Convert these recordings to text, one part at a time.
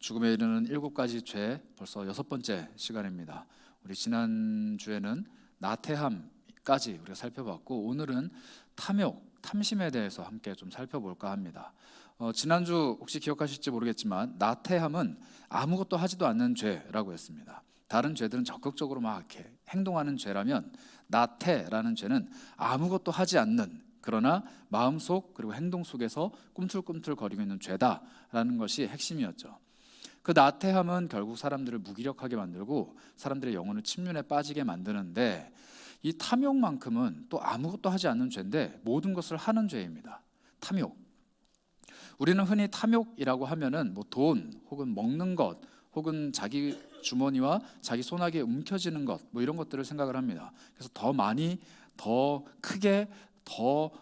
죽음에 이르는 7가지 죄, 벌써 6번째 시간입니다. 우리 지난주에는 나태함까지 우리가 살펴봤고, 오늘은 탐욕, 탐심에 대해서 함께 좀 살펴볼까 합니다. 지난주 혹시 기억하실지 모르겠지만 나태함은 아무것도 하지도 않는 죄라고 했습니다. 다른 죄들은 적극적으로 막 이렇게 행동하는 죄라면, 나태라는 죄는 아무것도 하지 않는, 그러나 마음속 그리고 행동 속에서 꿈틀꿈틀거리고 있는 죄다라는 것이 핵심이었죠. 그 나태함은 결국 사람들을 무기력하게 만들고 사람들의 영혼을 침륜에 빠지게 만드는데, 이 탐욕만큼은 또 아무것도 하지 않는 죄인데 모든 것을 하는 죄입니다. 탐욕. 우리는 흔히 탐욕이라고 하면은 돈 혹은 먹는 것 혹은 자기 주머니와 자기 손아귀에 움켜쥐는 것, 이런 것들을 생각을 합니다. 그래서 더 많이, 더 크게, 더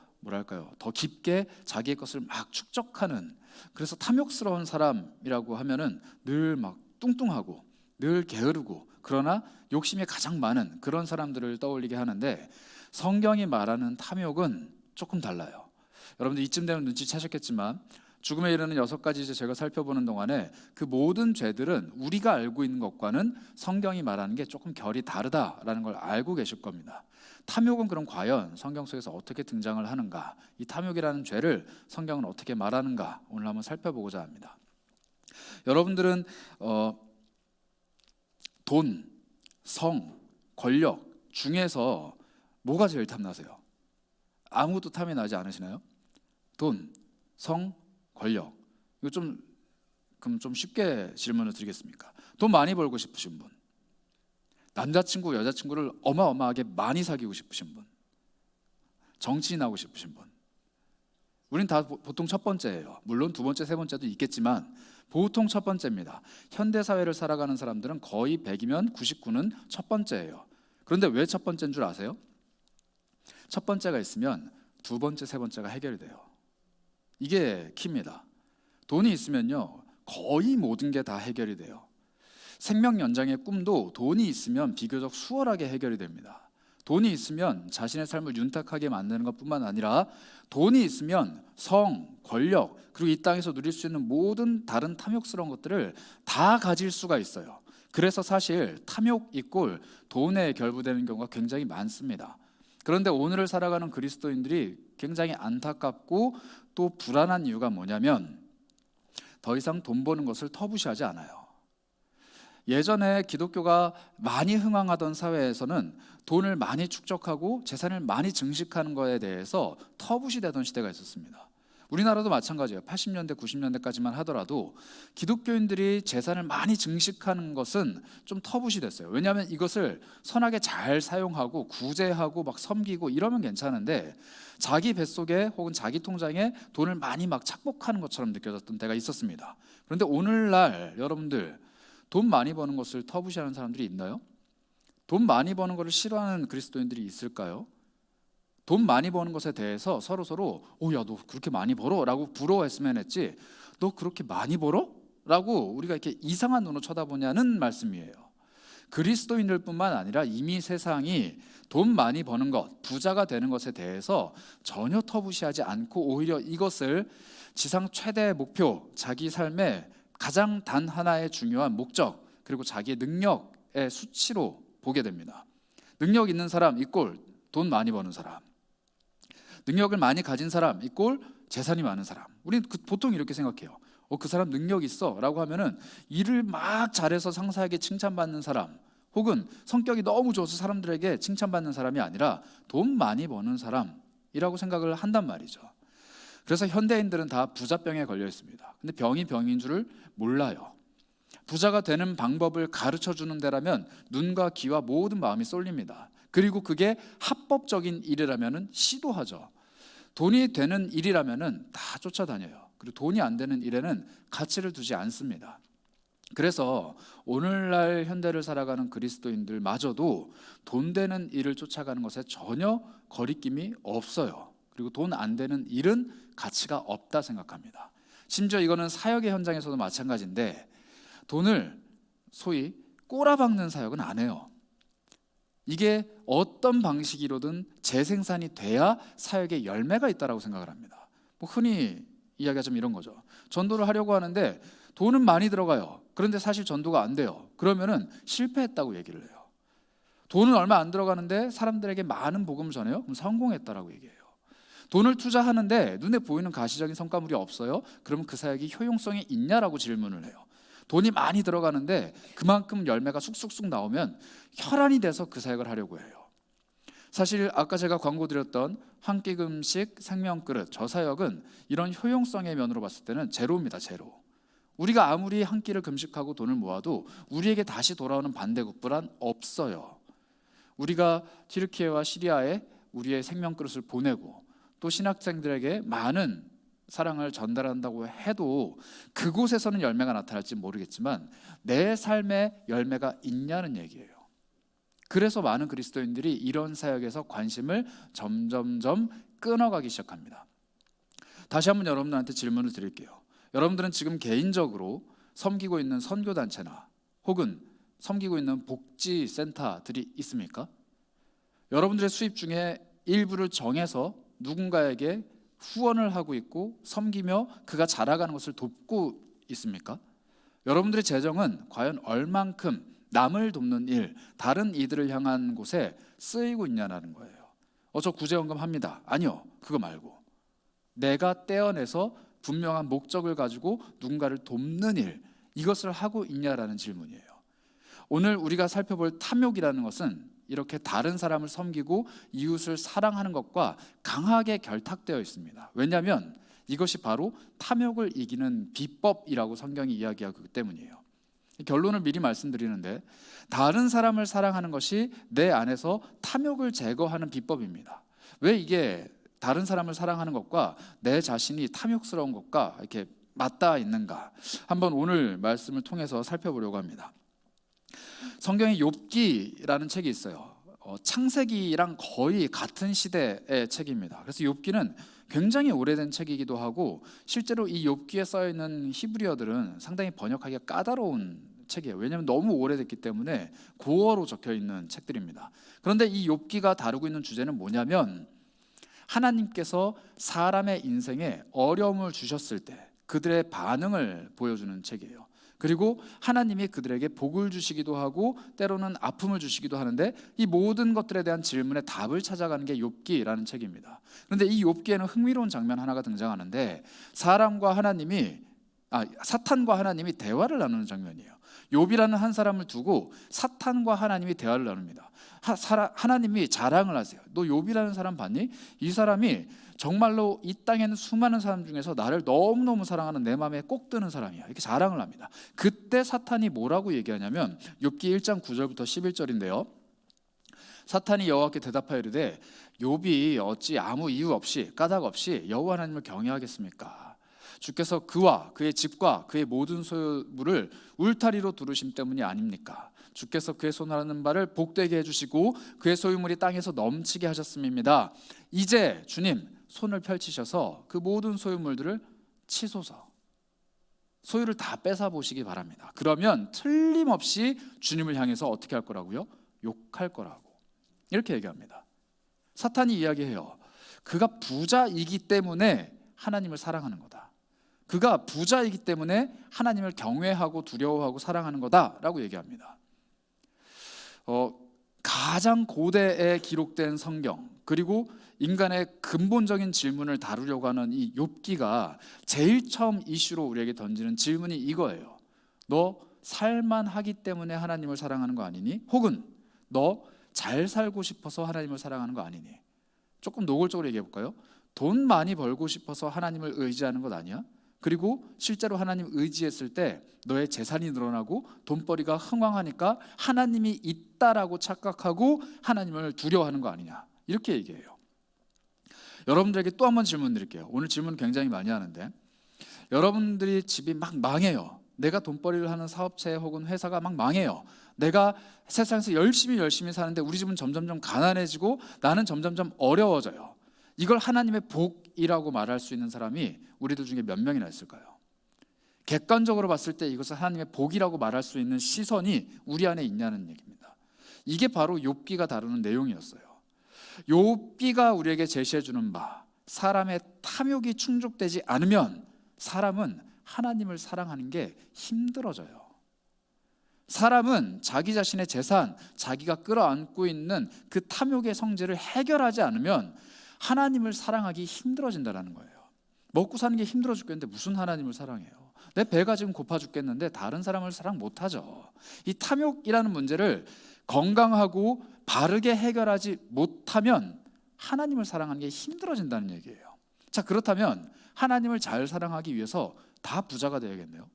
깊게 자기의 것을 막 축적하는, 그래서 탐욕스러운 사람이라고 하면은 늘 막 뚱뚱하고 늘 게으르고 그러나 욕심이 가장 많은 그런 사람들을 떠올리게 하는데, 성경이 말하는 탐욕은 조금 달라요. 여러분들 이쯤 되면 눈치채셨겠지만 죽음에 이르는 6가지 제가 살펴보는 동안에 그 모든 죄들은 우리가 알고 있는 것과는 성경이 말하는 게 조금 결이 다르다라는 걸 알고 계실 겁니다. 탐욕은 그럼 과연 성경 속에서 어떻게 등장을 하는가, 이 탐욕이라는 죄를 성경은 어떻게 말하는가, 오늘 한번 살펴보고자 합니다. 여러분들은 돈, 성, 권력 중에서 뭐가 제일 탐나세요? 아무것도 탐이 나지 않으시나요? 돈, 성, 권력. 이거 그럼 좀 쉽게 질문을 드리겠습니까? 돈 많이 벌고 싶으신 분, 남자친구, 여자친구를 어마어마하게 많이 사귀고 싶으신 분, 정치인하고 싶으신 분. 우린 다 보통 첫 번째예요. 물론 두 번째, 세 번째도 있겠지만 보통 첫 번째입니다. 현대사회를 살아가는 사람들은 거의 100이면 99는 첫 번째예요. 그런데 왜 첫 번째인 줄 아세요? 첫 번째가 있으면 두 번째, 세 번째가 해결이 돼요. 이게 키입니다. 돈이 있으면요, 거의 모든 게 다 해결이 돼요. 생명 연장의 꿈도 돈이 있으면 비교적 수월하게 해결이 됩니다. 돈이 있으면 자신의 삶을 윤택하게 만드는 것뿐만 아니라 돈이 있으면 성, 권력, 그리고 이 땅에서 누릴 수 있는 모든 다른 탐욕스러운 것들을 다 가질 수가 있어요. 그래서 사실 탐욕 이꼴 돈에 결부되는 경우가 굉장히 많습니다. 그런데 오늘을 살아가는 그리스도인들이 굉장히 안타깝고 또 불안한 이유가 뭐냐면, 더 이상 돈 버는 것을 터부시하지 않아요. 예전에 기독교가 많이 흥황하던 사회에서는 돈을 많이 축적하고 재산을 많이 증식하는 것에 대해서 터부시되던 시대가 있었습니다. 우리나라도 마찬가지예요. 80년대, 90년대까지만 하더라도 기독교인들이 재산을 많이 증식하는 것은 좀 터부시됐어요. 왜냐하면 이것을 선하게 잘 사용하고 구제하고 막 섬기고 이러면 괜찮은데, 자기 뱃속에 혹은 자기 통장에 돈을 많이 막 착복하는 것처럼 느껴졌던 때가 있었습니다. 그런데 오늘날 여러분들, 돈 많이 버는 것을 터부시하는 사람들이 있나요? 돈 많이 버는 것을 싫어하는 그리스도인들이 있을까요? 돈 많이 버는 것에 대해서 서로 야, 너 그렇게 많이 벌어? 라고 부러워했으면 했지, 너 그렇게 많이 벌어? 라고 우리가 이렇게 이상한 눈으로 쳐다보냐는 말씀이에요. 그리스도인들 뿐만 아니라 이미 세상이 돈 많이 버는 것, 부자가 되는 것에 대해서 전혀 터부시하지 않고 오히려 이것을 지상 최대의 목표, 자기 삶의 가장 단 하나의 중요한 목적, 그리고 자기의 능력의 수치로 보게 됩니다. 능력 있는 사람 이꼴 돈 많이 버는 사람, 능력을 많이 가진 사람 이꼴 재산이 많은 사람. 우리는 보통 이렇게 생각해요. 그 사람 능력 있어 라고 하면은 일을 막 잘해서 상사에게 칭찬받는 사람, 혹은 성격이 너무 좋아서 사람들에게 칭찬받는 사람이 아니라 돈 많이 버는 사람이라고 생각을 한단 말이죠. 그래서 현대인들은 다 부자병에 걸려 있습니다. 근데 병이 병인 줄을 몰라요. 부자가 되는 방법을 가르쳐 주는 데라면 눈과 귀와 모든 마음이 쏠립니다. 그리고 그게 합법적인 일이라면 시도하죠. 돈이 되는 일이라면 다 쫓아다녀요. 그리고 돈이 안 되는 일에는 가치를 두지 않습니다. 그래서 오늘날 현대를 살아가는 그리스도인들마저도 돈 되는 일을 쫓아가는 것에 전혀 거리낌이 없어요. 그리고 돈 안 되는 일은 가치가 없다 생각합니다. 심지어 이거는 사역의 현장에서도 마찬가지인데, 돈을 소위 꼬라박는 사역은 안 해요. 이게 어떤 방식으로든 재생산이 돼야 사역의 열매가 있다고 생각을 합니다. 흔히 이야기하자면 이런 거죠. 전도를 하려고 하는데 돈은 많이 들어가요. 그런데 사실 전도가 안 돼요. 그러면은 실패했다고 얘기를 해요. 돈은 얼마 안 들어가는데 사람들에게 많은 복음을 전해요? 그럼 성공했다라고 얘기해요. 돈을 투자하는데 눈에 보이는 가시적인 성과물이 없어요? 그러면 그 사역이 효용성이 있냐라고 질문을 해요. 돈이 많이 들어가는데 그만큼 열매가 쑥쑥쑥 나오면 혈안이 돼서 그 사역을 하려고 해요. 사실 아까 제가 광고 드렸던 한 끼 금식 생명그릇, 저 사역은 이런 효용성의 면으로 봤을 때는 제로입니다. 제로. 우리가 아무리 한 끼를 금식하고 돈을 모아도 우리에게 다시 돌아오는 반대급부란 없어요. 우리가 튀르키예와 시리아에 우리의 생명그릇을 보내고 또 신학생들에게 많은 사랑을 전달한다고 해도 그곳에서는 열매가 나타날지 모르겠지만 내 삶에 열매가 있냐는 얘기예요. 그래서 많은 그리스도인들이 이런 사역에서 관심을 점점점 끊어가기 시작합니다. 다시 한번 여러분들한테 질문을 드릴게요. 여러분들은 지금 개인적으로 섬기고 있는 선교단체나 혹은 섬기고 있는 복지센터들이 있습니까? 여러분들의 수입 중에 일부를 정해서 누군가에게 후원을 하고 있고 섬기며 그가 자라가는 것을 돕고 있습니까? 여러분들의 재정은 과연 얼만큼 남을 돕는 일, 다른 이들을 향한 곳에 쓰이고 있냐는 거예요. 저 구제연금 합니다. 아니요, 그거 말고 내가 떼어내서 분명한 목적을 가지고 누군가를 돕는 일, 이것을 하고 있냐라는 질문이에요. 오늘 우리가 살펴볼 탐욕이라는 것은 이렇게 다른 사람을 섬기고 이웃을 사랑하는 것과 강하게 결탁되어 있습니다. 왜냐하면 이것이 바로 탐욕을 이기는 비법이라고 성경이 이야기하기 때문이에요. 결론을 미리 말씀드리는데 다른 사람을 사랑하는 것이 내 안에서 탐욕을 제거하는 비법입니다. 왜 이게 다른 사람을 사랑하는 것과 내 자신이 탐욕스러운 것과 이렇게 맞닿아 있는가? 한번 오늘 말씀을 통해서 살펴보려고 합니다. 성경에 욥기라는 책이 있어요. 창세기랑 거의 같은 시대의 책입니다. 그래서 욥기는 굉장히 오래된 책이기도 하고 실제로 이 욥기에 써 있는 히브리어들은 상당히 번역하기가 까다로운 책이에요. 왜냐하면 너무 오래됐기 때문에 고어로 적혀 있는 책들입니다. 그런데 이 욥기가 다루고 있는 주제는 뭐냐면 하나님께서 사람의 인생에 어려움을 주셨을 때 그들의 반응을 보여주는 책이에요. 그리고 하나님이 그들에게 복을 주시기도 하고 때로는 아픔을 주시기도 하는데 이 모든 것들에 대한 질문에 답을 찾아가는 게 욥기라는 책입니다. 그런데 이 욥기에는 흥미로운 장면 하나가 등장하는데 사탄과 하나님이 대화를 나누는 장면이에요. 욥이라는 한 사람을 두고 사탄과 하나님이 대화를 나눕니다. 하나님이 자랑을 하세요. 너 욥이라는 사람 봤니? 이 사람이 정말로 이 땅에는 수많은 사람 중에서 나를 너무너무 사랑하는 내 마음에 꼭 드는 사람이야. 이렇게 자랑을 합니다. 그때 사탄이 뭐라고 얘기하냐면 욥기 1장 9절부터 11절인데요. 사탄이 여호와께 대답하여 이르되 욥이 어찌 아무 이유 없이 까닭 없이 여호와 하나님을 경외하겠습니까? 주께서 그와 그의 집과 그의 모든 소유물을 울타리로 두르심 때문이 아닙니까? 주께서 그의 손하는 바를 복되게 해주시고 그의 소유물이 땅에서 넘치게 하셨음입니다. 이제 주님 손을 펼치셔서 그 모든 소유물들을 치소서. 소유를 다 뺏어 보시기 바랍니다. 그러면 틀림없이 주님을 향해서 어떻게 할 거라고요? 욕할 거라고. 이렇게 얘기합니다. 사탄이 이야기해요. 그가 부자이기 때문에 하나님을 사랑하는 거다. 그가 부자이기 때문에 하나님을 경외하고 두려워하고 사랑하는 거다라고 얘기합니다. 가장 고대에 기록된 성경 그리고 인간의 근본적인 질문을 다루려고 하는 이 욥기가 제일 처음 이슈로 우리에게 던지는 질문이 이거예요. 너 살만하기 때문에 하나님을 사랑하는 거 아니니? 혹은 너 잘 살고 싶어서 하나님을 사랑하는 거 아니니? 조금 노골적으로 얘기해 볼까요? 돈 많이 벌고 싶어서 하나님을 의지하는 것 아니야? 그리고 실제로 하나님 의지했을 때 너의 재산이 늘어나고 돈벌이가 흥왕하니까 하나님이 있다라고 착각하고 하나님을 두려워하는 거 아니냐? 이렇게 얘기해요. 여러분들에게 또 한 번 질문 드릴게요. 오늘 질문 굉장히 많이 하는데 여러분들이 집이 막 망해요. 내가 돈벌이를 하는 사업체 혹은 회사가 막 망해요. 내가 세상에서 열심히 사는데 우리 집은 점점점 가난해지고 나는 점점점 어려워져요. 이걸 하나님의 복이라고 말할 수 있는 사람이 우리들 중에 몇 명이나 있을까요? 객관적으로 봤을 때 이것을 하나님의 복이라고 말할 수 있는 시선이 우리 안에 있냐는 얘기입니다. 이게 바로 욥기가 다루는 내용이었어요. 욥기가 우리에게 제시해 주는 바, 사람의 탐욕이 충족되지 않으면 사람은 하나님을 사랑하는 게 힘들어져요. 사람은 자기 자신의 재산, 자기가 끌어안고 있는 그 탐욕의 성질을 해결하지 않으면 하나님을 사랑하기 힘들어진다는 거예요. 먹고 사는 게 힘들어 죽겠는데 무슨 하나님을 사랑해요? 내 배가 지금 고파 죽겠는데 다른 사람을 사랑 못하죠. 이 탐욕이라는 문제를 건강하고 바르게 해결하지 못하면 하나님을 사랑하는 게 힘들어진다는 얘기예요. 자, 그렇다면 하나님을 잘 사랑하기 위해서 다 부자가 되어야겠네요.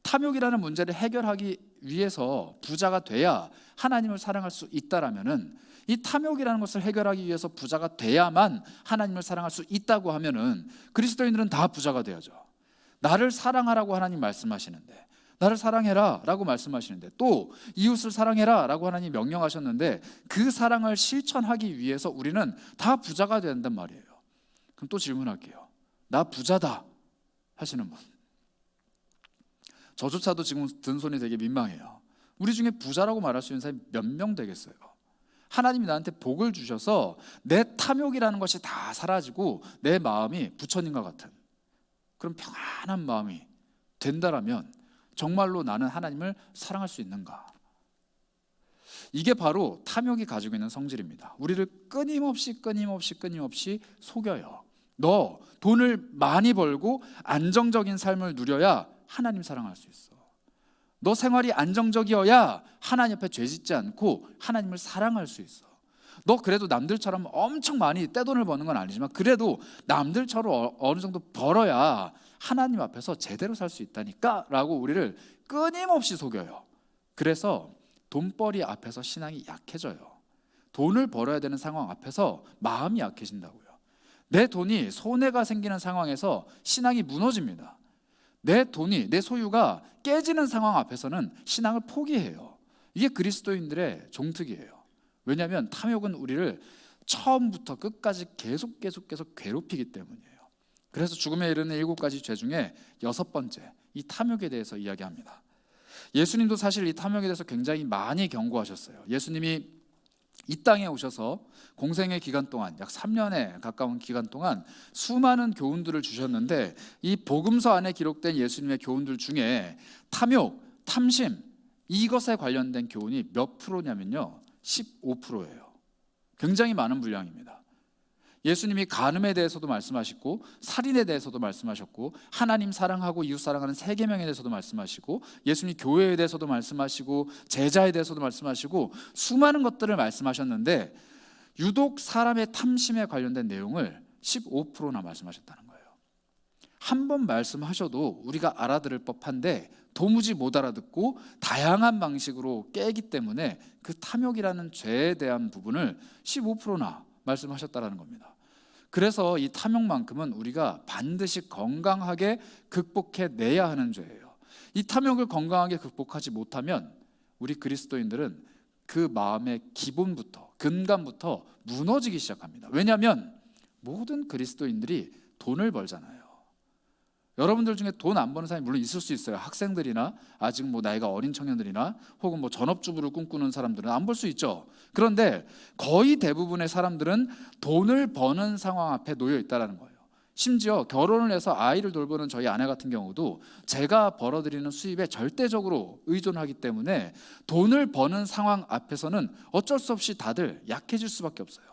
탐욕이라는 문제를 해결하기 위해서 부자가 돼야 하나님을 사랑할 수 있다라면은, 이 탐욕이라는 것을 해결하기 위해서 부자가 돼야만 하나님을 사랑할 수 있다고 하면은 그리스도인들은 다 부자가 돼야죠. 나를 사랑하라고 하나님 말씀하시는데, 나를 사랑해라 라고 말씀하시는데, 또 이웃을 사랑해라 라고 하나님 명령하셨는데, 그 사랑을 실천하기 위해서 우리는 다 부자가 돼야 된단 말이에요. 그럼 또 질문할게요. 나 부자다 하시는 분, 저조차도 지금 든 손이 되게 민망해요. 우리 중에 부자라고 말할 수 있는 사람이 몇 명 되겠어요? 하나님이 나한테 복을 주셔서 내 탐욕이라는 것이 다 사라지고 내 마음이 부처님과 같은 그런 평안한 마음이 된다라면 정말로 나는 하나님을 사랑할 수 있는가? 이게 바로 탐욕이 가지고 있는 성질입니다. 우리를 끊임없이 속여요. 너 돈을 많이 벌고 안정적인 삶을 누려야 하나님 사랑할 수 있어. 너 생활이 안정적이어야 하나님 앞에 죄짓지 않고 하나님을 사랑할 수 있어. 너 그래도 남들처럼 엄청 많이 떼돈을 버는 건 아니지만 그래도 남들처럼 어느 정도 벌어야 하나님 앞에서 제대로 살 수 있다니까 라고 우리를 끊임없이 속여요. 그래서 돈벌이 앞에서 신앙이 약해져요. 돈을 벌어야 되는 상황 앞에서 마음이 약해진다고요. 내 돈이 손해가 생기는 상황에서 신앙이 무너집니다. 내 돈이, 내 소유가 깨지는 상황 앞에서는 신앙을 포기해요. 이게 그리스도인들의 종특이에요. 왜냐하면 탐욕은 우리를 처음부터 끝까지 계속 괴롭히기 때문이에요. 그래서 죽음에 이르는 7가지 죄 중에 6번째, 이 탐욕에 대해서 이야기합니다. 예수님도 사실 이 탐욕에 대해서 굉장히 많이 경고하셨어요. 예수님이 이 땅에 오셔서 공생의 기간 동안, 약 3년에 가까운 기간 동안 수많은 교훈들을 주셨는데, 이 복음서 안에 기록된 예수님의 교훈들 중에 탐욕, 탐심, 이것에 관련된 교훈이 몇 프로냐면요, 15%예요. 굉장히 많은 분량입니다. 예수님이 간음에 대해서도 말씀하시고, 살인에 대해서도 말씀하셨고, 하나님 사랑하고 이웃 사랑하는 세 계명에 대해서도 말씀하시고, 예수님 교회에 대해서도 말씀하시고, 제자에 대해서도 말씀하시고, 수많은 것들을 말씀하셨는데 유독 사람의 탐심에 관련된 내용을 15%나 말씀하셨다는 거예요. 한 번 말씀하셔도 우리가 알아들을 법한데 도무지 못 알아듣고 다양한 방식으로 깨기 때문에 그 탐욕이라는 죄에 대한 부분을 15%나 말씀하셨다라는 겁니다. 그래서 이 탐욕만큼은 우리가 반드시 건강하게 극복해내야 하는 죄예요. 이 탐욕을 건강하게 극복하지 못하면 우리 그리스도인들은 그 마음의 기본부터, 근간부터 무너지기 시작합니다. 왜냐하면 모든 그리스도인들이 돈을 벌잖아요. 여러분들 중에 돈 안 버는 사람이 물론 있을 수 있어요. 학생들이나 아직 나이가 어린 청년들이나 혹은 전업주부를 꿈꾸는 사람들은 안 벌 수 있죠. 그런데 거의 대부분의 사람들은 돈을 버는 상황 앞에 놓여 있다는 거예요. 심지어 결혼을 해서 아이를 돌보는 저희 아내 같은 경우도 제가 벌어들이는 수입에 절대적으로 의존하기 때문에 돈을 버는 상황 앞에서는 어쩔 수 없이 다들 약해질 수밖에 없어요.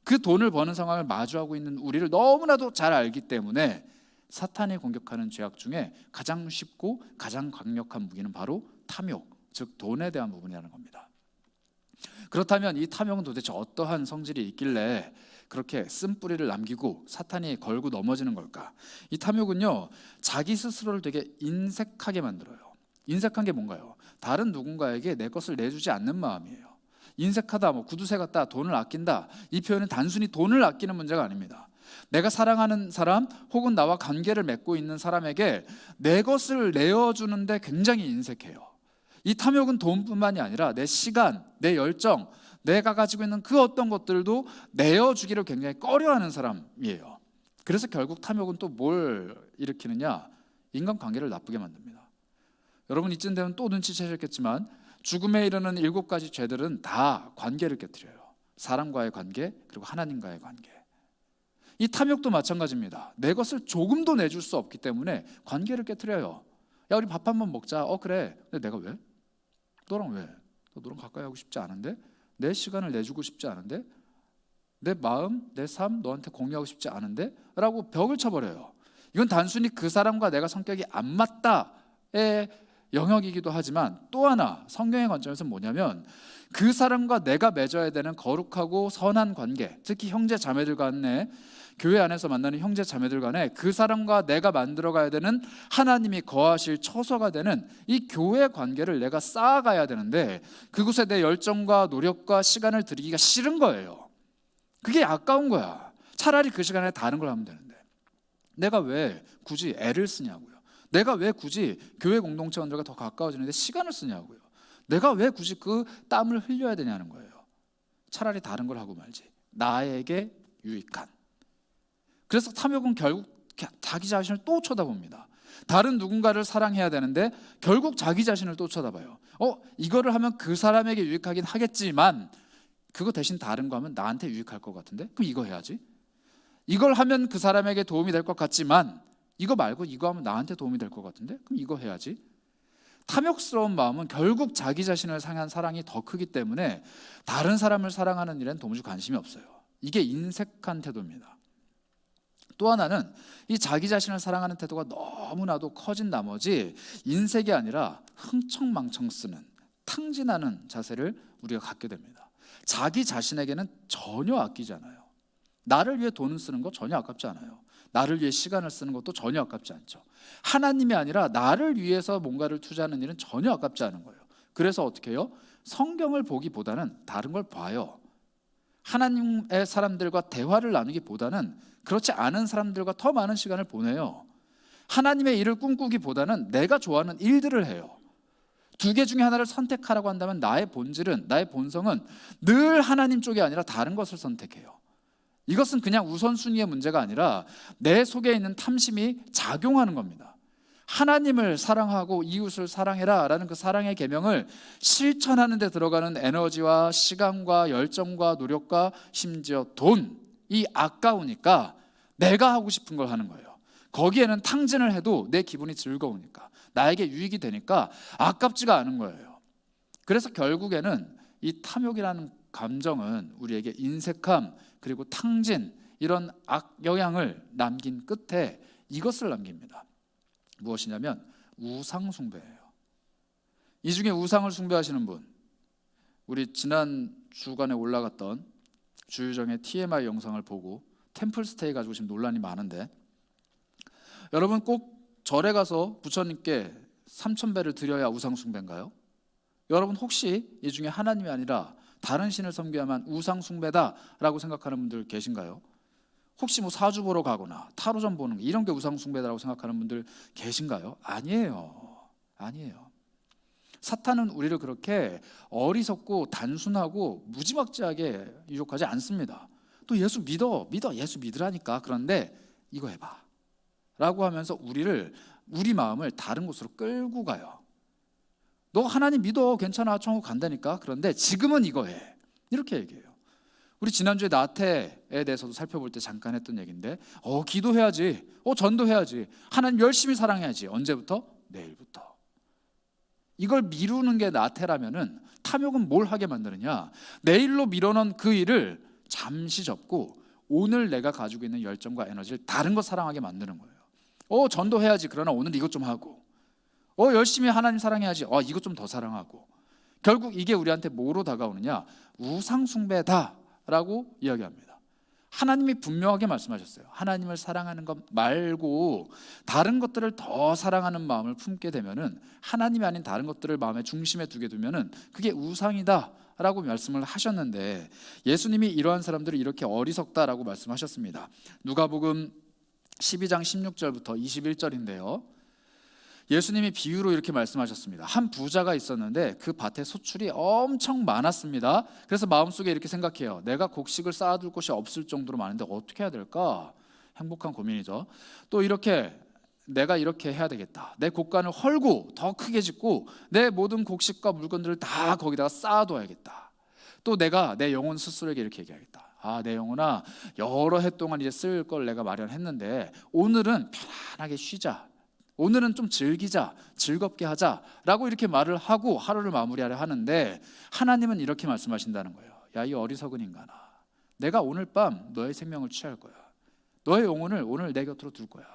그 돈을 버는 상황을 마주하고 있는 우리를 너무나도 잘 알기 때문에 사탄이 공격하는 죄악 중에 가장 쉽고 가장 강력한 무기는 바로 탐욕, 즉 돈에 대한 부분이라는 겁니다. 그렇다면 이 탐욕은 도대체 어떠한 성질이 있길래 그렇게 쓴뿌리를 남기고 사탄이 걸고 넘어지는 걸까? 이 탐욕은요, 자기 스스로를 되게 인색하게 만들어요. 인색한 게 뭔가요? 다른 누군가에게 내 것을 내주지 않는 마음이에요. 인색하다, 구두쇠 같다, 돈을 아낀다, 이 표현은 단순히 돈을 아끼는 문제가 아닙니다. 내가 사랑하는 사람 혹은 나와 관계를 맺고 있는 사람에게 내 것을 내어주는데 굉장히 인색해요. 이 탐욕은 돈뿐만이 아니라 내 시간, 내 열정, 내가 가지고 있는 그 어떤 것들도 내어주기를 굉장히 꺼려하는 사람이에요. 그래서 결국 탐욕은 또 뭘 일으키느냐? 인간관계를 나쁘게 만듭니다. 여러분 이쯤 되면 또 눈치채셨겠지만 죽음에 이르는 7가지 죄들은 다 관계를 깨트려요. 사람과의 관계, 그리고 하나님과의 관계. 이 탐욕도 마찬가지입니다. 내 것을 조금도 내줄 수 없기 때문에 관계를 깨트려요. 야, 우리 밥 한번 먹자. 그래. 근데 내가 왜? 너랑 왜? 너랑 가까이 하고 싶지 않은데? 내 시간을 내주고 싶지 않은데? 내 마음, 내 삶 너한테 공유하고 싶지 않은데? 라고 벽을 쳐버려요. 이건 단순히 그 사람과 내가 성격이 안 맞다의 영역이기도 하지만, 또 하나 성경의 관점에서는 뭐냐면, 그 사람과 내가 맺어야 되는 거룩하고 선한 관계, 특히 형제 자매들 간에, 교회 안에서 만나는 형제 자매들 간에 그 사람과 내가 만들어가야 되는 하나님이 거하실 처소가 되는 이 교회 관계를 내가 쌓아가야 되는데, 그곳에 내 열정과 노력과 시간을 들이기가 싫은 거예요. 그게 아까운 거야. 차라리 그 시간에 다른 걸 하면 되는데 내가 왜 굳이 애를 쓰냐고요. 내가 왜 굳이 교회 공동체원들과 더 가까워지는데 시간을 쓰냐고요. 내가 왜 굳이 그 땀을 흘려야 되냐는 거예요. 차라리 다른 걸 하고 말지. 나에게 유익한. 그래서 탐욕은 결국 자기 자신을 또 쳐다봅니다. 다른 누군가를 사랑해야 되는데 결국 자기 자신을 또 쳐다봐요. 이거를 하면 그 사람에게 유익하긴 하겠지만 그거 대신 다른 거 하면 나한테 유익할 것 같은데? 그럼 이거 해야지. 이걸 하면 그 사람에게 도움이 될 것 같지만 이거 말고 이거 하면 나한테 도움이 될 것 같은데? 그럼 이거 해야지. 탐욕스러운 마음은 결국 자기 자신을 향한 사랑이 더 크기 때문에 다른 사람을 사랑하는 일엔 도무지 관심이 없어요. 이게 인색한 태도입니다. 또 하나는 이 자기 자신을 사랑하는 태도가 너무나도 커진 나머지 인색이 아니라 흥청망청 쓰는, 탕진하는 자세를 우리가 갖게 됩니다. 자기 자신에게는 전혀 아끼지 않아요. 나를 위해 돈을 쓰는 거 전혀 아깝지 않아요. 나를 위해 시간을 쓰는 것도 전혀 아깝지 않죠. 하나님이 아니라 나를 위해서 뭔가를 투자하는 일은 전혀 아깝지 않은 거예요. 그래서 어떻게 해요? 성경을 보기보다는 다른 걸 봐요. 하나님의 사람들과 대화를 나누기보다는 그렇지 않은 사람들과 더 많은 시간을 보내요. 하나님의 일을 꿈꾸기보다는 내가 좋아하는 일들을 해요. 두 개 중에 하나를 선택하라고 한다면 나의 본질은, 나의 본성은 늘 하나님 쪽이 아니라 다른 것을 선택해요. 이것은 그냥 우선순위의 문제가 아니라 내 속에 있는 탐심이 작용하는 겁니다. 하나님을 사랑하고 이웃을 사랑해라 라는 그 사랑의 계명을 실천하는 데 들어가는 에너지와 시간과 열정과 노력과 심지어 돈이 아까우니까 내가 하고 싶은 걸 하는 거예요. 거기에는 탕진을 해도 내 기분이 즐거우니까, 나에게 유익이 되니까 아깝지가 않은 거예요. 그래서 결국에는 이 탐욕이라는 감정은 우리에게 인색함 그리고 탕진, 이런 악영향을 남긴 끝에 이것을 남깁니다. 무엇이냐면 우상 숭배예요. 이 중에 우상을 숭배하시는 분, 우리 지난 주간에 올라갔던 주유정의 TMI 영상을 보고 템플스테이 가지고 지금 논란이 많은데, 여러분 꼭 절에 가서 부처님께 3,000배를 드려야 우상 숭배인가요? 여러분 혹시 이 중에 하나님이 아니라 다른 신을 섬겨야만 우상 숭배다라고 생각하는 분들 계신가요? 혹시 뭐 사주 보러 가거나 타로점 보는 거, 이런 게 우상 숭배다라고 생각하는 분들 계신가요? 아니에요. 아니에요. 사탄은 우리를 그렇게 어리석고 단순하고 무지막지하게 유혹하지 않습니다. 또 예수 믿어 예수 믿으라니까. 그런데 이거 해봐 라고 하면서 우리 마음을 다른 곳으로 끌고 가요. 너 하나님 믿어, 괜찮아, 천국 간다니까. 그런데 지금은 이거 해, 이렇게 얘기해요. 우리 지난주에 나태에 대해서도 살펴볼 때 잠깐 했던 얘기인데, 기도해야지, 전도해야지, 하나님 열심히 사랑해야지. 언제부터? 내일부터. 이걸 미루는 게 나태라면은 탐욕은 뭘 하게 만드느냐, 내일로 밀어놓은 그 일을 잠시 접고 오늘 내가 가지고 있는 열정과 에너지를 다른 거 사랑하게 만드는 거예요. 전도해야지, 그러나 오늘 이것 좀 하고, 열심히 하나님 사랑해야지, 이것 좀 더 사랑하고. 결국 이게 우리한테 뭐로 다가오느냐, 우상숭배다라고 이야기합니다. 하나님이 분명하게 말씀하셨어요. 하나님을 사랑하는 것 말고 다른 것들을 더 사랑하는 마음을 품게 되면은, 하나님이 아닌 다른 것들을 마음의 중심에 두게 되면은 그게 우상이다라고 말씀을 하셨는데, 예수님이 이러한 사람들을 이렇게 어리석다라고 말씀하셨습니다. 누가복음 12장 16절부터 21절인데요. 예수님이 비유로 이렇게 말씀하셨습니다. 한 부자가 있었는데 그 밭에 소출이 엄청 많았습니다. 그래서 마음속에 이렇게 생각해요. 내가 곡식을 쌓아둘 곳이 없을 정도로 많은데 어떻게 해야 될까? 행복한 고민이죠. 또 내가 이렇게 해야 되겠다. 내 곡간을 헐고 더 크게 짓고 내 모든 곡식과 물건들을 다 거기다가 쌓아둬야겠다. 또 내가 내 영혼 스스로에게 이렇게 얘기하겠다. 내 영혼아, 여러 해 동안 이제 쓸 걸 내가 마련했는데 오늘은 편안하게 쉬자, 오늘은 좀 즐기자, 즐겁게 하자라고 이렇게 말을 하고 하루를 마무리하려 하는데, 하나님은 이렇게 말씀하신다는 거예요. 야, 이 어리석은 인간아, 내가 오늘 밤 너의 생명을 취할 거야. 너의 영혼을 오늘 내 곁으로 둘 거야.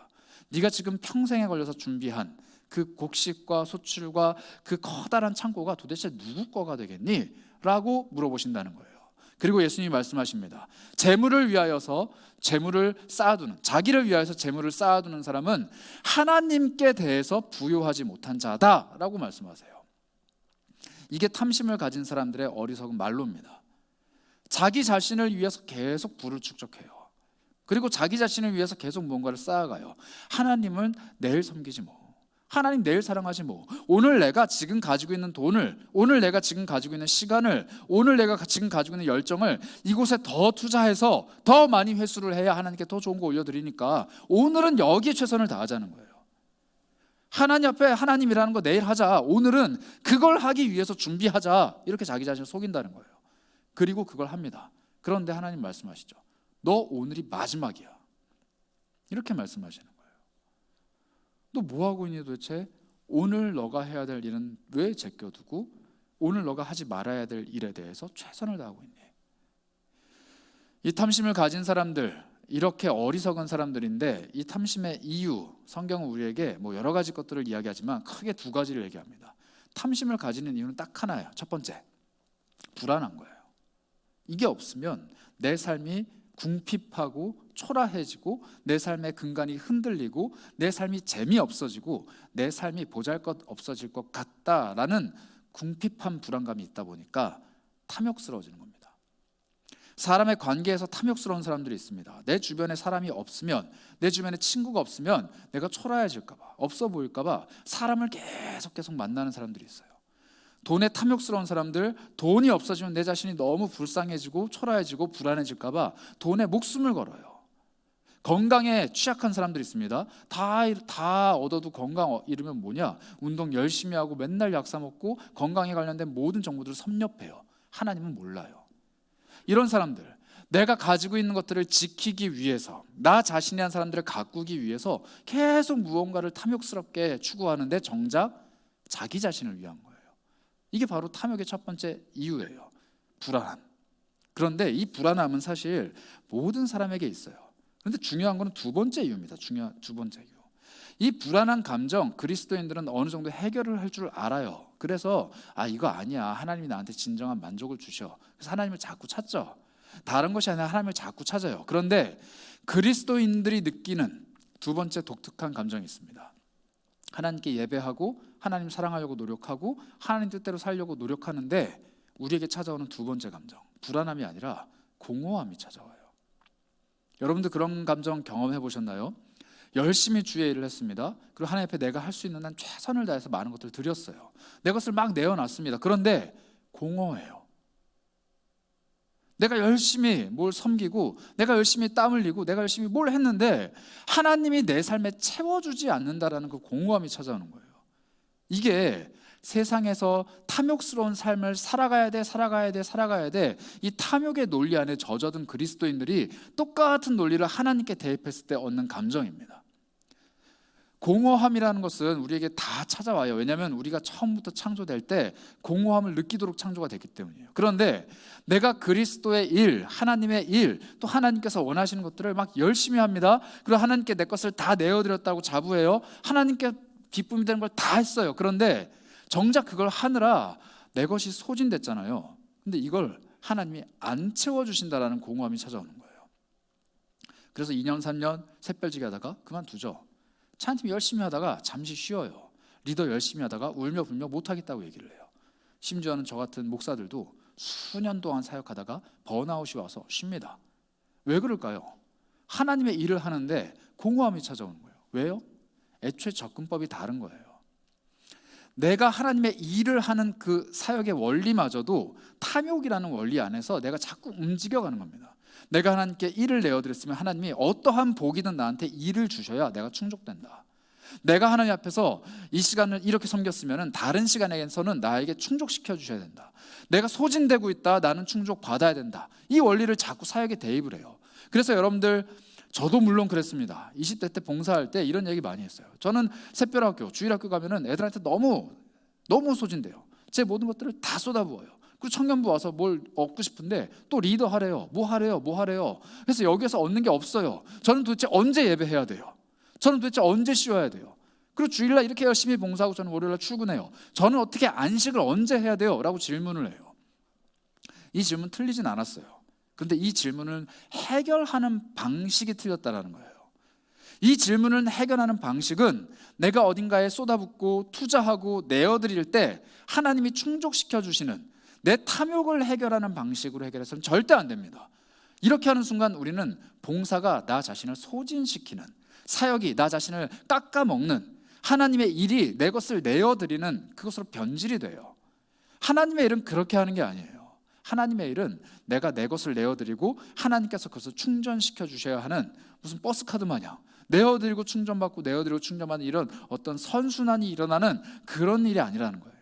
네가 지금 평생에 걸려서 준비한 그 곡식과 소출과 그 커다란 창고가 도대체 누구 거가 되겠니? 라고 물어보신다는 거예요. 그리고 예수님이 말씀하십니다. 재물을 위하여서 재물을 쌓아두는, 자기를 위하여서 재물을 쌓아두는 사람은 하나님께 대해서 부요하지 못한 자다라고 말씀하세요. 이게 탐심을 가진 사람들의 어리석은 말로입니다. 자기 자신을 위해서 계속 부를 축적해요. 그리고 자기 자신을 위해서 계속 뭔가를 쌓아가요. 하나님은 내일 섬기지 뭐, 하나님 내일 사랑하지 뭐, 오늘 내가 지금 가지고 있는 돈을, 오늘 내가 지금 가지고 있는 시간을, 오늘 내가 지금 가지고 있는 열정을 이곳에 더 투자해서 더 많이 회수를 해야 하나님께 더 좋은 거 올려드리니까 오늘은 여기에 최선을 다하자는 거예요. 하나님 앞에 하나님이라는 거 내일 하자, 오늘은 그걸 하기 위해서 준비하자, 이렇게 자기 자신을 속인다는 거예요. 그리고 그걸 합니다. 그런데 하나님 말씀하시죠. 너 오늘이 마지막이야, 이렇게 말씀하시는 거예요. 너 뭐하고 있니 도대체? 오늘 너가 해야 될 일은 왜 제껴두고 오늘 너가 하지 말아야 될 일에 대해서 최선을 다하고 있니? 이 탐심을 가진 사람들, 이렇게 어리석은 사람들인데, 이 탐심의 이유, 성경은 우리에게 뭐 여러 가지 것들을 이야기하지만 크게 두 가지를 얘기합니다. 탐심을 가지는 이유는 딱 하나예요. 첫 번째, 불안한 거예요. 이게 없으면 내 삶이 궁핍하고 초라해지고, 내 삶의 근간이 흔들리고, 내 삶이 재미없어지고, 내 삶이 보잘것없어질 것 같다라는 궁핍한 불안감이 있다 보니까 탐욕스러워지는 겁니다. 사람의 관계에서 탐욕스러운 사람들이 있습니다. 내 주변에 사람이 없으면, 내 주변에 친구가 없으면 내가 초라해질까 봐, 없어 보일까 봐 사람을 계속 만나는 사람들이 있어요. 돈에 탐욕스러운 사람들, 돈이 없어지면 내 자신이 너무 불쌍해지고 초라해지고 불안해질까 봐 돈에 목숨을 걸어요. 건강에 취약한 사람들이 있습니다. 다 얻어도 건강 잃으면 뭐냐? 운동 열심히 하고 맨날 약 사 먹고 건강에 관련된 모든 정보들을 섭렵해요. 하나님은 몰라요. 이런 사람들, 내가 가지고 있는 것들을 지키기 위해서, 나 자신이 한 사람들을 가꾸기 위해서 계속 무언가를 탐욕스럽게 추구하는데 정작 자기 자신을 위한 거예요. 이게 바로 탐욕의 첫 번째 이유예요. 불안함. 그런데 이 불안함은 사실 모든 사람에게 있어요. 그런데 중요한 거는 두 번째 이유입니다. 두 번째 이유. 이 불안한 감정, 그리스도인들은 어느 정도 해결을 할 줄 알아요. 그래서 이거 아니야, 하나님이 나한테 진정한 만족을 주셔. 그래서 하나님을 자꾸 찾죠. 다른 것이 아니라 하나님을 자꾸 찾아요. 그런데 그리스도인들이 느끼는 두 번째 독특한 감정이 있습니다. 하나님께 예배하고 하나님 사랑하려고 노력하고 하나님 뜻대로 살려고 노력하는데 우리에게 찾아오는 두 번째 감정, 불안함이 아니라 공허함이 찾아와요. 여러분들 그런 감정 경험해 보셨나요? 열심히 주의 일을 했습니다. 그리고 하나님 앞에 내가 할 수 있는 한 최선을 다해서 많은 것들을 드렸어요. 내 것을 막 내어놨습니다. 그런데 공허해요. 내가 열심히 뭘 섬기고, 내가 열심히 땀 흘리고, 내가 열심히 뭘 했는데 하나님이 내 삶에 채워주지 않는다라는 그 공허함이 찾아오는 거예요. 이게 세상에서 탐욕스러운 삶을 살아가야 돼. 이 탐욕의 논리 안에 젖어든 그리스도인들이 똑같은 논리를 하나님께 대입했을 때 얻는 감정입니다. 공허함이라는 것은 우리에게 다 찾아와요. 왜냐하면 우리가 처음부터 창조될 때 공허함을 느끼도록 창조가 됐기 때문이에요. 그런데 내가 그리스도의 일, 하나님의 일, 또 하나님께서 원하시는 것들을 막 열심히 합니다. 그리고 하나님께 내 것을 다 내어드렸다고 자부해요. 하나님께 기쁨이 되는 걸 다 했어요. 그런데 정작 그걸 하느라 내 것이 소진됐잖아요. 근데 이걸 하나님이 안 채워주신다라는 공허함이 찾아오는 거예요. 그래서 2년, 3년 샛별지기 하다가 그만두죠. 찬양팀 열심히 하다가 잠시 쉬어요. 리더 열심히 하다가 울며 불며 못하겠다고 얘기를 해요. 심지어는 저 같은 목사들도 수년 동안 사역하다가 번아웃이 와서 쉽니다. 왜 그럴까요? 하나님의 일을 하는데 공허함이 찾아오는 거예요. 왜요? 애초에 접근법이 다른 거예요. 내가 하나님의 일을 하는 그 사역의 원리마저도 탐욕이라는 원리 안에서 내가 자꾸 움직여가는 겁니다. 내가 하나님께 일을 내어드렸으면 하나님이 어떠한 복이든 나한테 일을 주셔야 내가 충족된다. 내가 하나님 앞에서 이 시간을 이렇게 섬겼으면 다른 시간에서는 나에게 충족시켜 주셔야 된다. 내가 소진되고 있다. 나는 충족받아야 된다. 이 원리를 자꾸 사역에 대입을 해요. 그래서 여러분들, 저도 물론 그랬습니다. 20대 때 봉사할 때 이런 얘기 많이 했어요. 저는 샛별학교, 주일학교 가면은 애들한테 너무 소진돼요. 제 모든 것들을 다 쏟아부어요. 그리고 청년부 와서 뭘 얻고 싶은데 또 리더 하래요. 뭐 하래요. 그래서 여기에서 얻는 게 없어요. 저는 도대체 언제 예배해야 돼요? 저는 도대체 언제 쉬어야 돼요? 그리고 주일날 이렇게 열심히 봉사하고 저는 월요일날 출근해요. 저는 어떻게 안식을 언제 해야 돼요? 라고 질문을 해요. 이 질문 틀리진 않았어요. 그런데 이 질문을 해결하는 방식이 틀렸다는 거예요. 이 질문을 해결하는 방식은 내가 어딘가에 쏟아붓고 투자하고 내어드릴 때 하나님이 충족시켜 주시는 내 탐욕을 해결하는 방식으로 해결해서는 절대 안 됩니다. 이렇게 하는 순간 우리는 봉사가 나 자신을 소진시키는, 사역이 나 자신을 깎아먹는, 하나님의 일이 내 것을 내어드리는 그것으로 변질이 돼요. 하나님의 일은 그렇게 하는 게 아니에요. 하나님의 일은 내가 내 것을 내어드리고 하나님께서 그것을 충전시켜 주셔야 하는, 무슨 버스카드 마냥 내어드리고 충전받고 내어드리고 충전받는 이런 어떤 선순환이 일어나는 그런 일이 아니라는 거예요.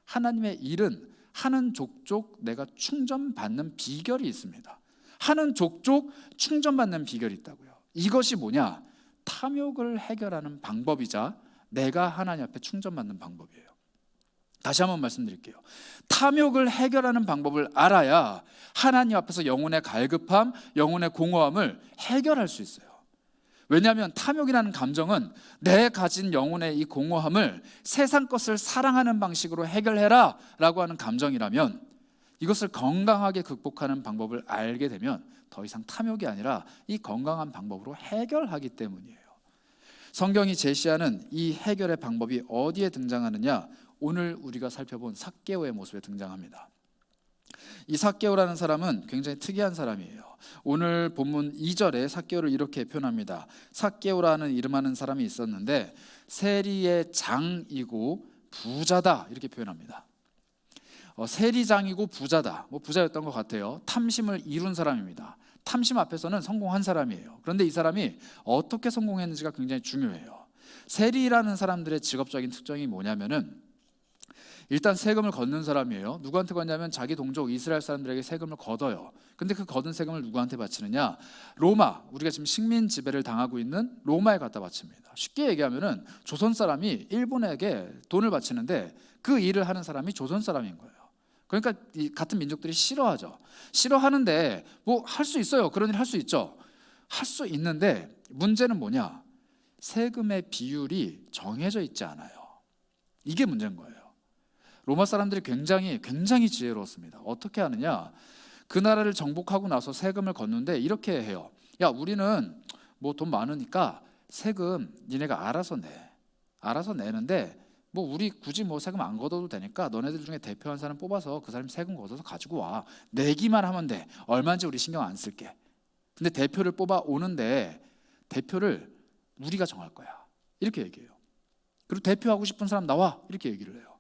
하나님의 일은 하는 족족 내가 충전받는 비결이 있습니다. 하는 족족 충전받는 비결이 있다고요. 이것이 뭐냐? 탐욕을 해결하는 방법이자 내가 하나님 앞에 충전받는 방법이에요. 다시 한번 말씀드릴게요. 탐욕을 해결하는 방법을 알아야 하나님 앞에서 영혼의 갈급함, 영혼의 공허함을 해결할 수 있어요. 왜냐하면 탐욕이라는 감정은 내 가진 영혼의 이 공허함을 세상 것을 사랑하는 방식으로 해결해라 라고 하는 감정이라면, 이것을 건강하게 극복하는 방법을 알게 되면 더 이상 탐욕이 아니라 이 건강한 방법으로 해결하기 때문이에요. 성경이 제시하는 이 해결의 방법이 어디에 등장하느냐? 오늘 우리가 살펴본 삭개오의 모습에 등장합니다. 이 삭개오라는 사람은 굉장히 특이한 사람이에요. 오늘 본문 2절에 삭개오를 이렇게 표현합니다. 삭개오라는 이름하는 사람이 있었는데 세리의 장이고 부자다, 이렇게 표현합니다. 세리장이고 부자다, 부자였던 것 같아요. 탐심을 이룬 사람입니다. 탐심 앞에서는 성공한 사람이에요. 그런데 이 사람이 어떻게 성공했는지가 굉장히 중요해요. 세리라는 사람들의 직업적인 특징이 뭐냐면은, 일단 세금을 걷는 사람이에요. 누구한테 걷냐면 자기 동족 이스라엘 사람들에게 세금을 걷어요. 근데 그 걷은 세금을 누구한테 바치느냐? 로마, 우리가 지금 식민 지배를 당하고 있는 로마에 갖다 바칩니다. 쉽게 얘기하면은 조선 사람이 일본에게 돈을 바치는데 그 일을 하는 사람이 조선 사람인 거예요. 그러니까 이 같은 민족들이 싫어하죠. 싫어하는데 뭐 할 수 있어요. 그런 일 할 수 있죠. 할 수 있는데 문제는 뭐냐? 세금의 비율이 정해져 있지 않아요. 이게 문제인 거예요. 로마 사람들이 굉장히 지혜로웠습니다. 어떻게 하느냐? 그 나라를 정복하고 나서 세금을 걷는데 이렇게 해요. 야, 우리는 뭐 돈 많으니까 세금 니네가 알아서 내는데 뭐 우리 굳이 뭐 세금 안 걷어도 되니까 너네들 중에 대표한 사람 뽑아서 그 사람 세금 걷어서 가지고 와. 내기만 하면 돼. 얼마인지 우리 신경 안 쓸게. 근데 대표를 뽑아 오는데 대표를 우리가 정할 거야. 이렇게 얘기해요. 그리고 대표하고 싶은 사람 나와. 이렇게 얘기를 해요.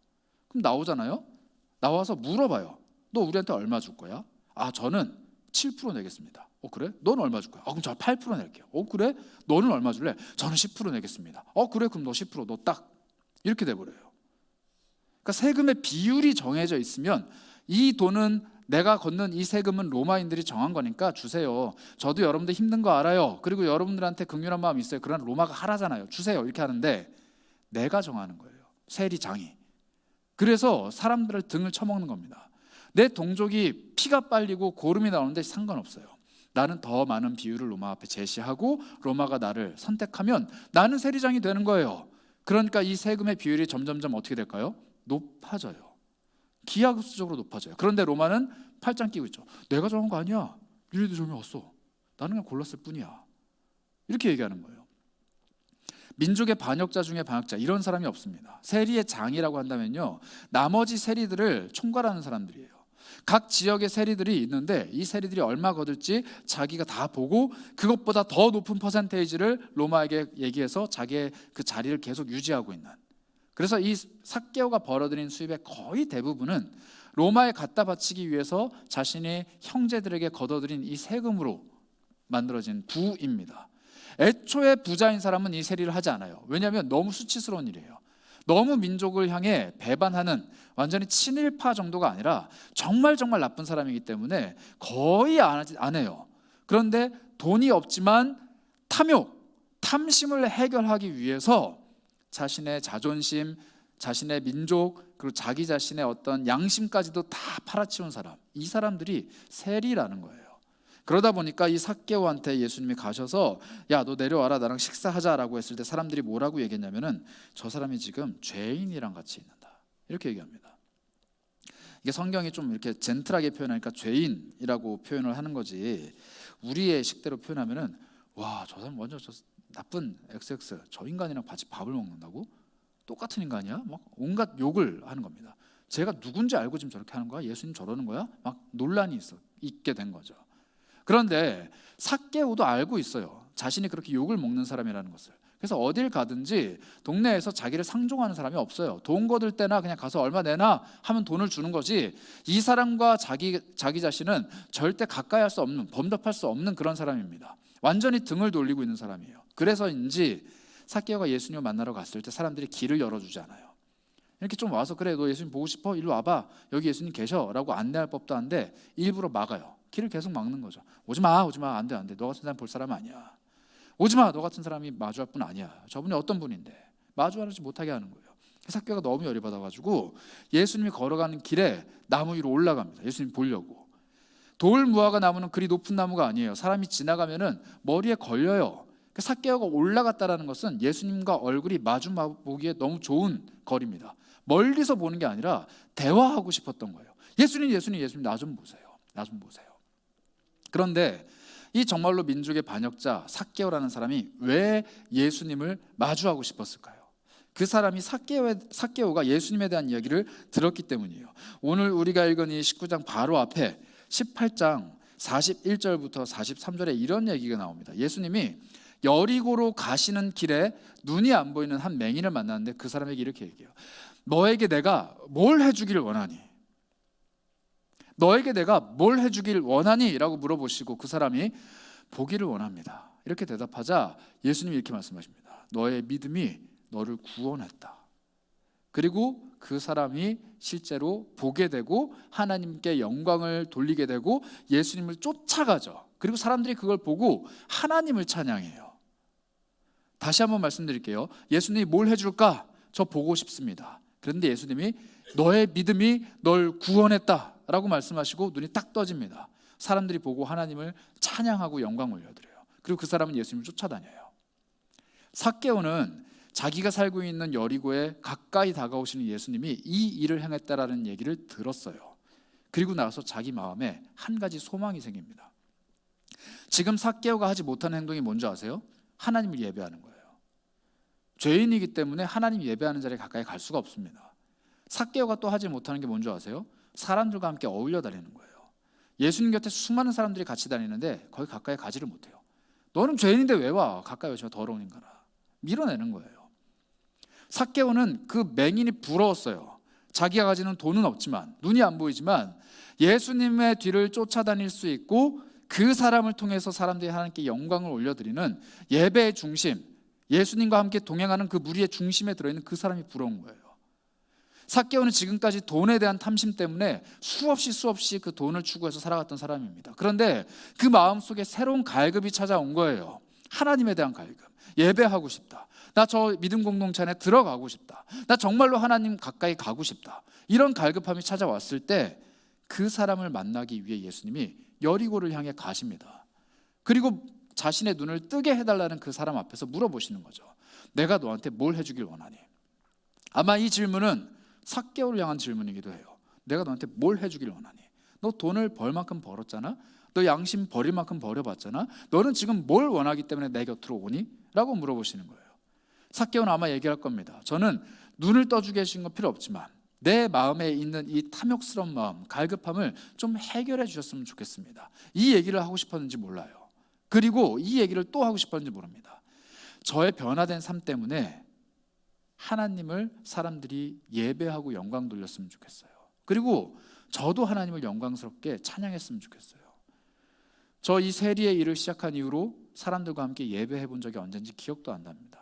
그럼 나오잖아요. 나와서 물어봐요. 너 우리한테 얼마 줄 거야? 아, 저는 7% 내겠습니다. 그래? 너는 얼마 줄 거야? 그럼 저 8% 낼게요. 그래? 너는 얼마 줄래? 저는 10% 내겠습니다. 그래? 그럼 너 10%, 너 딱 이렇게 돼버려요. 그러니까 세금의 비율이 정해져 있으면 이 돈은, 내가 걷는 이 세금은 로마인들이 정한 거니까 주세요. 저도 여러분들 힘든 거 알아요. 그리고 여러분들한테 긍휼한 마음이 있어요. 그러나 로마가 하라잖아요. 주세요. 이렇게 하는데 내가 정하는 거예요. 세리장이. 그래서 사람들을 등을 쳐먹는 겁니다. 내 동족이 피가 빨리고 고름이 나오는데 상관없어요. 나는 더 많은 비율을 로마 앞에 제시하고 로마가 나를 선택하면 나는 세리장이 되는 거예요. 그러니까 이 세금의 비율이 점점점 어떻게 될까요? 높아져요. 기하급수적으로 높아져요. 그런데 로마는 팔짱 끼고 있죠. 내가 정한 거 아니야. 니네들 정해 왔어. 나는 그냥 골랐을 뿐이야. 이렇게 얘기하는 거예요. 민족의 반역자 중에 반역자, 이런 사람이 없습니다. 세리의 장이라고 한다면요, 나머지 세리들을 총괄하는 사람들이에요. 각 지역의 세리들이 있는데 이 세리들이 얼마 거둘지 자기가 다 보고 그것보다 더 높은 퍼센테이지를 로마에게 얘기해서 자기의 그 자리를 계속 유지하고 있는. 그래서 이 삭개오가 벌어들인 수입의 거의 대부분은 로마에 갖다 바치기 위해서 자신의 형제들에게 걷어들인 이 세금으로 만들어진 부입니다. 애초에 부자인 사람은 이 세리를 하지 않아요. 왜냐하면 너무 수치스러운 일이에요. 너무 민족을 향해 배반하는 완전히 친일파 정도가 아니라 정말 나쁜 사람이기 때문에 거의 안 해요. 그런데 돈이 없지만 탐심을 해결하기 위해서 자신의 자존심, 자신의 민족, 그리고 자기 자신의 어떤 양심까지도 다 팔아치운 사람, 이 사람들이 세리라는 거예요. 그러다 보니까 이 삭개오한테 예수님이 가셔서 야, 너 내려와라, 나랑 식사하자라고 했을 때 사람들이 뭐라고 얘기했냐면은 저 사람이 지금 죄인이랑 같이 있는다, 이렇게 얘기합니다. 이게 성경이 좀 이렇게 젠틀하게 표현하니까 죄인이라고 표현을 하는 거지, 우리의 식대로 표현하면은 와, 저 사람 완전 저 나쁜 XX, 저 인간이랑 같이 밥을 먹는다고? 똑같은 인간이야? 막 온갖 욕을 하는 겁니다. 제가 누군지 알고 지금 저렇게 하는 거야? 예수님 저러는 거야? 막 논란이 있게 된 거죠. 그런데 삭개오도 알고 있어요, 자신이 그렇게 욕을 먹는 사람이라는 것을. 그래서 어딜 가든지 동네에서 자기를 상종하는 사람이 없어요. 돈 거둘 때나 그냥 가서 얼마 내나 하면 돈을 주는 거지, 이 사람과 자기 자신은 절대 가까이 할 수 없는, 범접할 수 없는 그런 사람입니다. 완전히 등을 돌리고 있는 사람이에요. 그래서인지 삭개오가 예수님을 만나러 갔을 때 사람들이 길을 열어주지 않아요. 이렇게 좀 와서 그래, 너 예수님 보고 싶어? 일로 와봐, 여기 예수님 계셔 라고 안내할 법도 한데 일부러 막아요. 길을 계속 막는 거죠. 오지마, 안돼, 너 같은 사람 볼 사람 아니야. 오지마, 너 같은 사람이 마주할 분 아니야. 저분이 어떤 분인데, 마주하지 못하게 하는 거예요. 삭개오가 너무 열이 받아가지고 예수님이 걸어가는 길에 나무 위로 올라갑니다. 예수님 보려고. 돌 무화과 나무는 그리 높은 나무가 아니에요. 사람이 지나가면은 머리에 걸려요. 삭개오가 올라갔다라는 것은 예수님과 얼굴이 마주 보기에 너무 좋은 거리입니다. 멀리서 보는 게 아니라 대화하고 싶었던 거예요. 예수님 나 좀 보세요. 그런데 이 정말로 민족의 반역자 삭개오라는 사람이 왜 예수님을 마주하고 싶었을까요? 그 사람이 삭개오가 예수님에 대한 이야기를 들었기 때문이에요. 오늘 우리가 읽은 이 19장 바로 앞에 18장 41절부터 43절에 이런 얘기가 나옵니다. 예수님이 여리고로 가시는 길에 눈이 안 보이는 한 맹인을 만났는데 그 사람에게 이렇게 얘기해요. 너에게 내가 뭘 해주길 원하니? 너에게 내가 뭘 해주길 원하니? 라고 물어보시고 그 사람이 보기를 원합니다, 이렇게 대답하자 예수님이 이렇게 말씀하십니다. 너의 믿음이 너를 구원했다. 그리고 그 사람이 실제로 보게 되고 하나님께 영광을 돌리게 되고 예수님을 쫓아가죠. 그리고 사람들이 그걸 보고 하나님을 찬양해요. 다시 한번 말씀드릴게요. 예수님이 뭘 해줄까? 저 보고 싶습니다. 그런데 예수님이 너의 믿음이 널 구원했다 라고 말씀하시고 눈이 딱 떠집니다. 사람들이 보고 하나님을 찬양하고 영광 올려드려요. 그리고 그 사람은 예수님을 쫓아다녀요. 삭개오는 자기가 살고 있는 여리고에 가까이 다가오시는 예수님이 이 일을 행했다라는 얘기를 들었어요. 그리고 나서 자기 마음에 한 가지 소망이 생깁니다. 지금 삭개오가 하지 못하는 행동이 뭔지 아세요? 하나님을 예배하는 거예요. 죄인이기 때문에 하나님 예배하는 자리에 가까이 갈 수가 없습니다. 삭개오가 또 하지 못하는 게 뭔지 아세요? 사람들과 함께 어울려 다니는 거예요. 예수님 곁에 수많은 사람들이 같이 다니는데 거기 가까이 가지를 못해요. 너는 죄인인데 왜 와? 가까이 오시면 더러운 인간아. 밀어내는 거예요. 삭개오는 그 맹인이 부러웠어요. 자기가 가지는 돈은 없지만, 눈이 안 보이지만 예수님의 뒤를 쫓아다닐 수 있고 그 사람을 통해서 사람들이 하나님께 영광을 올려드리는 예배의 중심, 예수님과 함께 동행하는 그 무리의 중심에 들어있는 그 사람이 부러운 거예요. 삭개오는 지금까지 돈에 대한 탐심 때문에 수없이 그 돈을 추구해서 살아갔던 사람입니다. 그런데 그 마음속에 새로운 갈급이 찾아온 거예요. 하나님에 대한 갈급. 예배하고 싶다. 나 저 믿음 공동체 안에 들어가고 싶다. 나 정말로 하나님 가까이 가고 싶다. 이런 갈급함이 찾아왔을 때 그 사람을 만나기 위해 예수님이 여리고를 향해 가십니다. 그리고 자신의 눈을 뜨게 해달라는 그 사람 앞에서 물어보시는 거죠. 내가 너한테 뭘 해주길 원하니? 아마 이 질문은 삭개오를 향한 질문이기도 해요. 내가 너한테 뭘 해주길 원하니? 너 돈을 벌 만큼 벌었잖아. 너 양심 버릴 만큼 버려봤잖아. 너는 지금 뭘 원하기 때문에 내 곁으로 오니? 라고 물어보시는 거예요. 삭개오는 아마 얘기할 겁니다. 저는 눈을 떠주게 해주신 건 필요 없지만 내 마음에 있는 이 탐욕스러운 마음, 갈급함을 좀 해결해 주셨으면 좋겠습니다. 이 얘기를 하고 싶었는지 몰라요. 그리고 이 얘기를 또 하고 싶었는지 모릅니다. 저의 변화된 삶 때문에 하나님을 사람들이 예배하고 영광 돌렸으면 좋겠어요. 그리고 저도 하나님을 영광스럽게 찬양했으면 좋겠어요. 저 이 세리의 일을 시작한 이후로 사람들과 함께 예배해 본 적이 언젠지 기억도 안 납니다.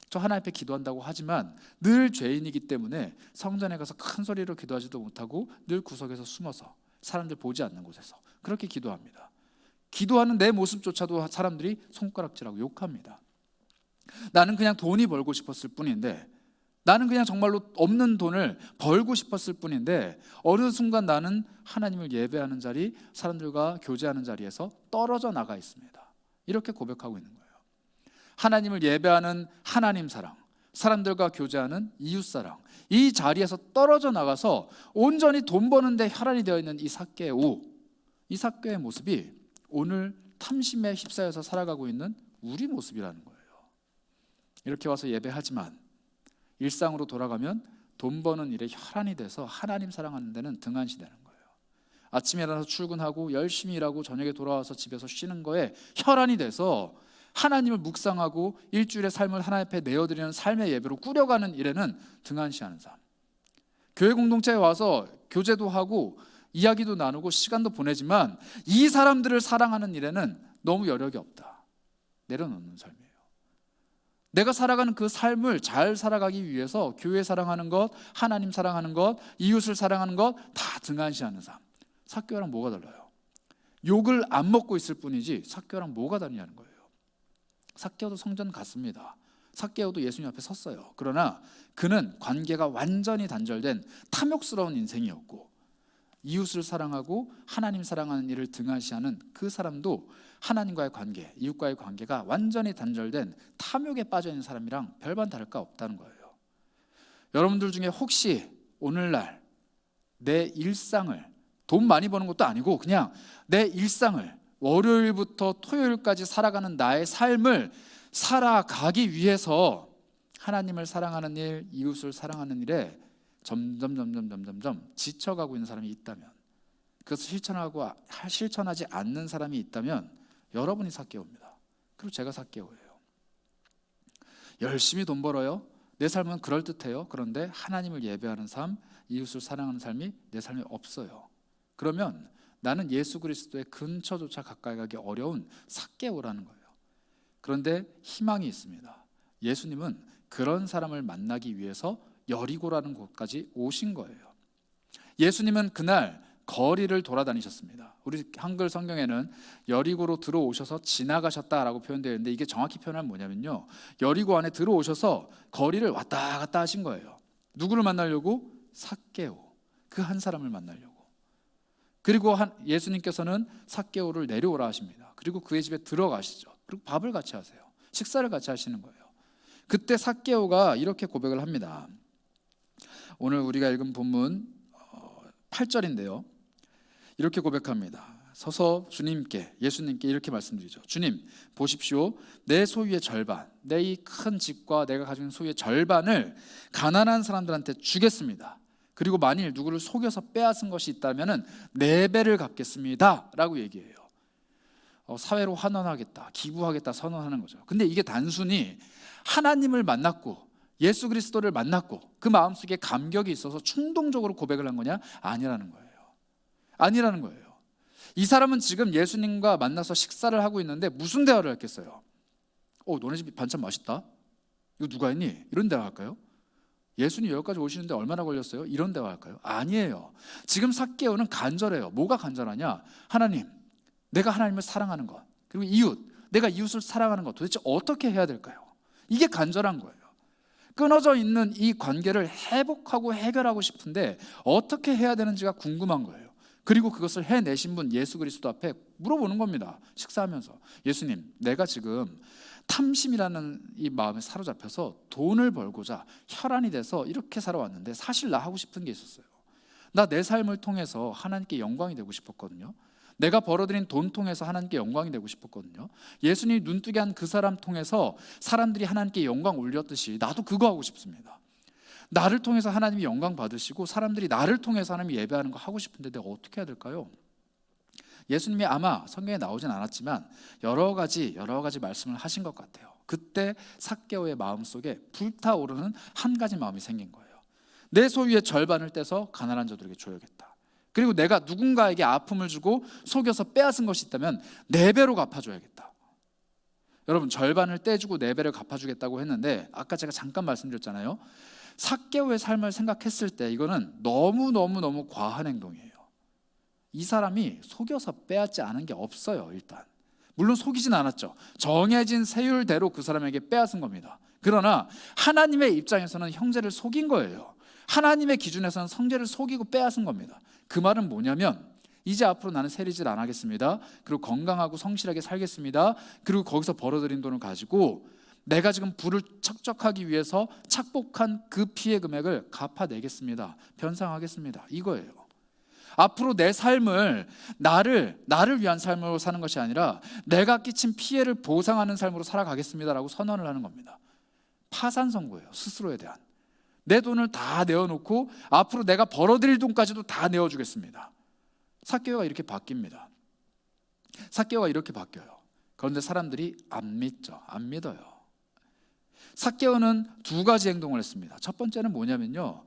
저 하나님 앞에 기도한다고 하지만 늘 죄인이기 때문에 성전에 가서 큰 소리로 기도하지도 못하고 늘 구석에서 숨어서 사람들 보지 않는 곳에서 그렇게 기도합니다. 기도하는 내 모습조차도 사람들이 손가락질하고 욕합니다. 나는 그냥 돈이 벌고 싶었을 뿐인데, 나는 그냥 정말로 없는 돈을 벌고 싶었을 뿐인데 어느 순간 나는 하나님을 예배하는 자리, 사람들과 교제하는 자리에서 떨어져 나가 있습니다. 이렇게 고백하고 있는 거예요. 하나님을 예배하는 하나님 사랑, 사람들과 교제하는 이웃 사랑, 이 자리에서 떨어져 나가서 온전히 돈 버는데 혈안이 되어 있는 이 삭개오, 이 삭개오의 모습이 오늘 탐심에 휩싸여서 살아가고 있는 우리 모습이라는 거예요. 이렇게 와서 예배하지만 일상으로 돌아가면 돈 버는 일에 혈안이 돼서 하나님 사랑하는 데는 등한시 되는 거예요. 아침에 일어나서 출근하고 열심히 일하고 저녁에 돌아와서 집에서 쉬는 거에 혈안이 돼서 하나님을 묵상하고 일주일의 삶을 하나님 앞에 내어드리는 삶의 예배로 꾸려가는 일에는 등한시하는 삶. 교회 공동체에 와서 교제도 하고 이야기도 나누고 시간도 보내지만 이 사람들을 사랑하는 일에는 너무 여력이 없다. 내려놓는 삶이에요. 내가 살아가는 그 삶을 잘 살아가기 위해서 교회 사랑하는 것, 하나님 사랑하는 것, 이웃을 사랑하는 것 다 등한시하는 삶. 삭개오랑 뭐가 달라요? 욕을 안 먹고 있을 뿐이지 삭개오랑 뭐가 다르냐는 거예요. 삭개오도 성전 갔습니다. 삭개오도 예수님 앞에 섰어요. 그러나 그는 관계가 완전히 단절된 탐욕스러운 인생이었고, 이웃을 사랑하고 하나님 사랑하는 일을 등한시하는 그 사람도 하나님과의 관계, 이웃과의 관계가 완전히 단절된 탐욕에 빠져있는 사람이랑 별반 다를 거 없다는 거예요. 여러분들 중에 혹시 오늘날 내 일상을, 돈 많이 버는 것도 아니고 그냥 내 일상을 월요일부터 토요일까지 살아가는 나의 삶을 살아가기 위해서 하나님을 사랑하는 일, 이웃을 사랑하는 일에 점점 지쳐가고 있는 사람이 있다면, 그것을 실천하지 않는 사람이 있다면 여러분이 삭개오입니다. 그리고 제가 삭개오예요. 열심히 돈 벌어요. 내 삶은 그럴듯해요. 그런데 하나님을 예배하는 삶, 이웃을 사랑하는 삶이 내 삶에 없어요. 그러면 나는 예수 그리스도의 근처조차 가까이 가기 어려운 삭개오라는 거예요. 그런데 희망이 있습니다. 예수님은 그런 사람을 만나기 위해서 여리고라는 곳까지 오신 거예요. 예수님은 그날 거리를 돌아다니셨습니다. 우리 한글 성경에는 여리고로 들어오셔서 지나가셨다라고 표현되어 있는데, 이게 정확히 표현하면 뭐냐면요, 여리고 안에 들어오셔서 거리를 왔다 갔다 하신 거예요. 누구를 만나려고? 삭개오, 그 한 사람을 만나려고. 그리고 예수님께서는 삭개오를 내려오라 하십니다. 그리고 그의 집에 들어가시죠. 그리고 밥을 같이 하세요. 식사를 같이 하시는 거예요. 그때 삭개오가 이렇게 고백을 합니다. 오늘 우리가 읽은 본문 8절인데요. 이렇게 고백합니다. 서서 주님께, 예수님께 이렇게 말씀드리죠. 주님, 보십시오. 내 소유의 절반, 내 이 큰 집과 내가 가지고 있는 소유의 절반을 가난한 사람들한테 주겠습니다. 그리고 만일 누구를 속여서 빼앗은 것이 있다면 4배를 갚겠습니다 라고 얘기해요. 사회로 환원하겠다, 기부하겠다 선언하는 거죠. 근데 이게 단순히 하나님을 만났고 예수 그리스도를 만났고 그 마음속에 감격이 있어서 충동적으로 고백을 한 거냐? 아니라는 거예요. 아니라는 거예요. 이 사람은 지금 예수님과 만나서 식사를 하고 있는데 무슨 대화를 했겠어요? 너네 집 반찬 맛있다? 이거 누가 했니? 이런 대화 할까요? 예수님 여기까지 오시는데 얼마나 걸렸어요? 이런 대화 할까요? 아니에요. 지금 삭개오는 간절해요. 뭐가 간절하냐? 하나님, 내가 하나님을 사랑하는 것, 그리고 이웃, 내가 이웃을 사랑하는 것, 도대체 어떻게 해야 될까요? 이게 간절한 거예요. 끊어져 있는 이 관계를 회복하고 해결하고 싶은데 어떻게 해야 되는지가 궁금한 거예요. 그리고 그것을 해내신 분 예수 그리스도 앞에 물어보는 겁니다. 식사하면서, 예수님, 내가 지금 탐심이라는 이 마음에 사로잡혀서 돈을 벌고자 혈안이 돼서 이렇게 살아왔는데 사실 나 하고 싶은 게 있었어요. 나 내 삶을 통해서 하나님께 영광이 되고 싶었거든요. 내가 벌어들인 돈 통해서 하나님께 영광이 되고 싶었거든요. 예수님이 눈뜨게 한 그 사람 통해서 사람들이 하나님께 영광 올렸듯이 나도 그거 하고 싶습니다. 나를 통해서 하나님이 영광 받으시고 사람들이 나를 통해서 하나님 예배하는 거 하고 싶은데 내가 어떻게 해야 될까요? 예수님이 아마 성경에 나오진 않았지만 여러 가지 말씀을 하신 것 같아요. 그때 삭개오의 마음속에 불타오르는 한 가지 마음이 생긴 거예요. 내 소유의 절반을 떼서 가난한 자들에게 줘야겠다. 그리고 내가 누군가에게 아픔을 주고 속여서 빼앗은 것이 있다면 4배로 갚아줘야겠다. 여러분, 절반을 떼주고 4배를 갚아주겠다고 했는데 아까 제가 잠깐 말씀드렸잖아요. 삭개오의 삶을 생각했을 때 이거는 너무 과한 행동이에요. 이 사람이 속여서 빼앗지 않은 게 없어요. 일단 물론 속이진 않았죠. 정해진 세율대로 그 사람에게 빼앗은 겁니다. 그러나 하나님의 입장에서는 형제를 속인 거예요. 하나님의 기준에서는 형제를 속이고 빼앗은 겁니다. 그 말은 뭐냐면 이제 앞으로 나는 세리질 안 하겠습니다. 그리고 건강하고 성실하게 살겠습니다. 그리고 거기서 벌어들인 돈을 가지고 내가 지금 부를 척척하기 위해서 착복한 그 피해 금액을 갚아내겠습니다. 변상하겠습니다. 이거예요. 앞으로 내 삶을 나를 위한 삶으로 사는 것이 아니라 내가 끼친 피해를 보상하는 삶으로 살아가겠습니다라고 선언을 하는 겁니다. 파산 선고예요. 스스로에 대한. 내 돈을 다 내어놓고 앞으로 내가 벌어들일 돈까지도 다 내어주겠습니다. 삭개오가 이렇게 바뀝니다. 삭개오가 이렇게 바뀌어요. 그런데 사람들이 안 믿죠. 안 믿어요. 삭개오는 2가지 행동을 했습니다. 첫 번째는 뭐냐면요,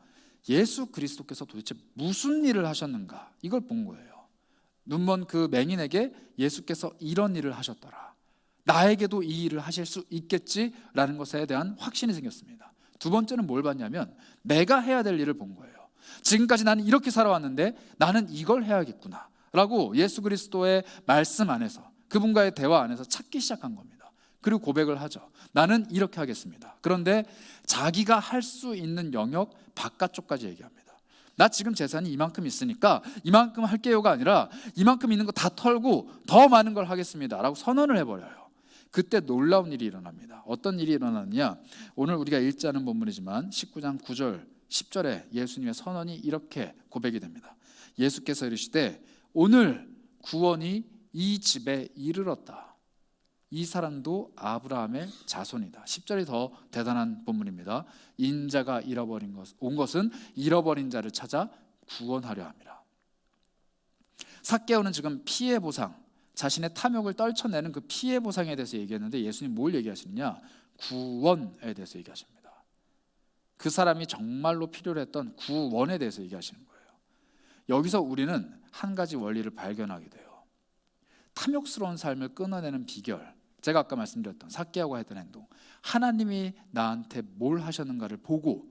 예수 그리스도께서 도대체 무슨 일을 하셨는가, 이걸 본 거예요. 눈먼 그 맹인에게 예수께서 이런 일을 하셨더라, 나에게도 이 일을 하실 수 있겠지라는 것에 대한 확신이 생겼습니다. 2번째는 뭘 봤냐면 내가 해야 될 일을 본 거예요. 지금까지 나는 이렇게 살아왔는데 나는 이걸 해야겠구나 라고 예수 그리스도의 말씀 안에서, 그분과의 대화 안에서 찾기 시작한 겁니다. 그리고 고백을 하죠. 나는 이렇게 하겠습니다. 그런데 자기가 할 수 있는 영역 바깥쪽까지 얘기합니다. 나 지금 재산이 이만큼 있으니까 이만큼 할게요가 아니라 이만큼 있는 거 다 털고 더 많은 걸 하겠습니다 라고 선언을 해버려요. 그때 놀라운 일이 일어납니다. 어떤 일이 일어나느냐, 오늘 우리가 읽지 않은 본문이지만 19장 9절 10절에 예수님의 선언이 이렇게 고백이 됩니다. 예수께서 이르시되 오늘 구원이 이 집에 이르렀다. 이 사람도 아브라함의 자손이다. 10절이 더 대단한 본문입니다. 인자가 온 것은 잃어버린 자를 찾아 구원하려 함이라. 삭개오는 지금 피해 보상, 자신의 탐욕을 떨쳐내는 그 피해 보상에 대해서 얘기했는데 예수님 뭘 얘기하시느냐, 구원에 대해서 얘기하십니다. 그 사람이 정말로 필요로 했던 구원에 대해서 얘기하시는 거예요. 여기서 우리는 한 가지 원리를 발견하게 돼요. 탐욕스러운 삶을 끊어내는 비결, 제가 아까 말씀드렸던 삭개오가 했던 행동, 하나님이 나한테 뭘 하셨는가를 보고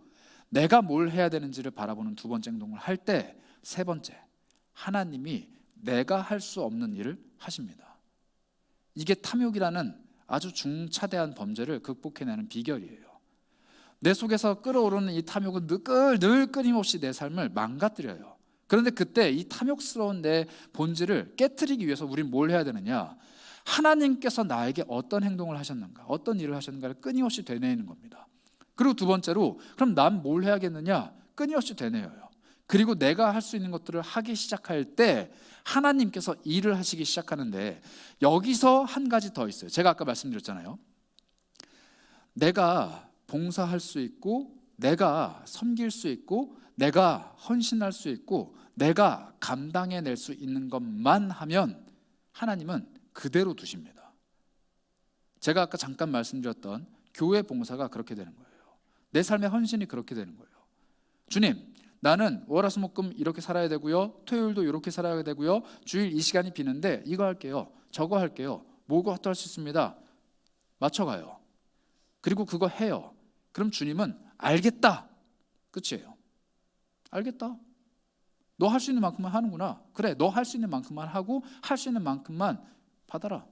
내가 뭘 해야 되는지를 바라보는 2번째 행동을 할 때, 3번째, 하나님이 내가 할 수 없는 일을 하십니다. 이게 탐욕이라는 아주 중차대한 범죄를 극복해내는 비결이에요. 내 속에서 끓어오르는 이 탐욕은 늘 끊임없이 내 삶을 망가뜨려요. 그런데 그때 이 탐욕스러운 내 본질을 깨트리기 위해서 우린 뭘 해야 되느냐, 하나님께서 나에게 어떤 행동을 하셨는가, 어떤 일을 하셨는가를 끊임없이 되뇌이는 겁니다. 그리고 2번째로, 그럼 난 뭘 해야겠느냐, 끊임없이 되뇌여요. 그리고 내가 할 수 있는 것들을 하기 시작할 때 하나님께서 일을 하시기 시작하는데, 여기서 한 가지 더 있어요. 제가 아까 말씀드렸잖아요. 내가 봉사할 수 있고, 내가 섬길 수 있고, 내가 헌신할 수 있고, 내가 감당해낼 수 있는 것만 하면 하나님은 그대로 두십니다. 제가 아까 잠깐 말씀드렸던 교회 봉사가 그렇게 되는 거예요. 내 삶의 헌신이 그렇게 되는 거예요. 주님, 나는 월화수목금 이렇게 살아야 되고요, 토요일도 이렇게 살아야 되고요, 주일 이 시간이 비는데 이거 할게요, 저거 할게요, 뭐가 할 수 있습니다. 맞춰가요. 그리고 그거 해요. 그럼 주님은 알겠다, 끝이에요. 알겠다, 너 할 수 있는 만큼만 하는구나. 그래, 너 할 수 있는 만큼만 하고 할 수 있는 만큼만 받아라.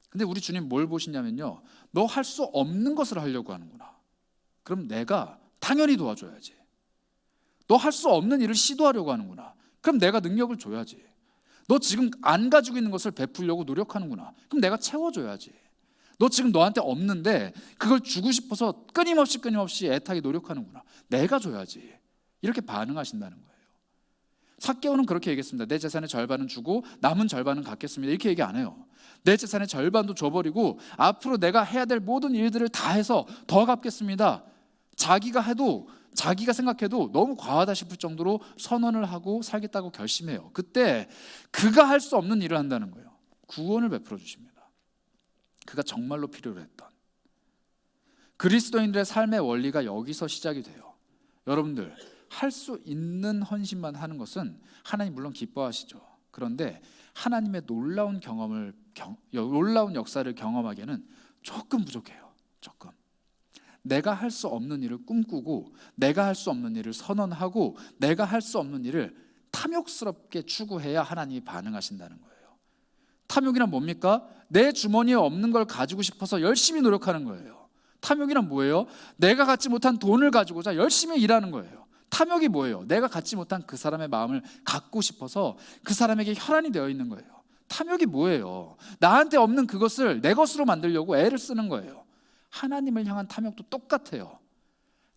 근데 우리 주님 뭘 보시냐면요, 너 할 수 없는 것을 하려고 하는구나. 그럼 내가 당연히 도와줘야지. 너 할 수 없는 일을 시도하려고 하는구나. 그럼 내가 능력을 줘야지. 너 지금 안 가지고 있는 것을 베풀려고 노력하는구나. 그럼 내가 채워줘야지. 너 지금 너한테 없는데 그걸 주고 싶어서 끊임없이 애타게 노력하는구나. 내가 줘야지. 이렇게 반응하신다는 거예요. 삭개오는 그렇게 얘기했습니다. 내 재산의 절반은 주고 남은 절반은 갖겠습니다. 이렇게 얘기 안 해요. 내 재산의 절반도 줘버리고 앞으로 내가 해야 될 모든 일들을 다 해서 더 갚겠습니다. 자기가 생각해도 너무 과하다 싶을 정도로 선언을 하고 살겠다고 결심해요. 그때 그가 할 수 없는 일을 한다는 거예요. 구원을 베풀어 주십니다. 그가 정말로 필요로 했던. 그리스도인들의 삶의 원리가 여기서 시작이 돼요. 여러분들, 할 수 있는 헌신만 하는 것은 하나님 물론 기뻐하시죠. 그런데 하나님의 놀라운 놀라운 역사를 경험하기에는 조금 부족해요. 조금. 내가 할 수 없는 일을 꿈꾸고, 내가 할 수 없는 일을 선언하고, 내가 할 수 없는 일을 탐욕스럽게 추구해야 하나님이 반응하신다는 거예요. 탐욕이란 뭡니까? 내 주머니에 없는 걸 가지고 싶어서 열심히 노력하는 거예요. 탐욕이란 뭐예요? 내가 갖지 못한 돈을 가지고자 열심히 일하는 거예요. 탐욕이 뭐예요? 내가 갖지 못한 그 사람의 마음을 갖고 싶어서 그 사람에게 혈안이 되어 있는 거예요. 탐욕이 뭐예요? 나한테 없는 그것을 내 것으로 만들려고 애를 쓰는 거예요. 하나님을 향한 탐욕도 똑같아요.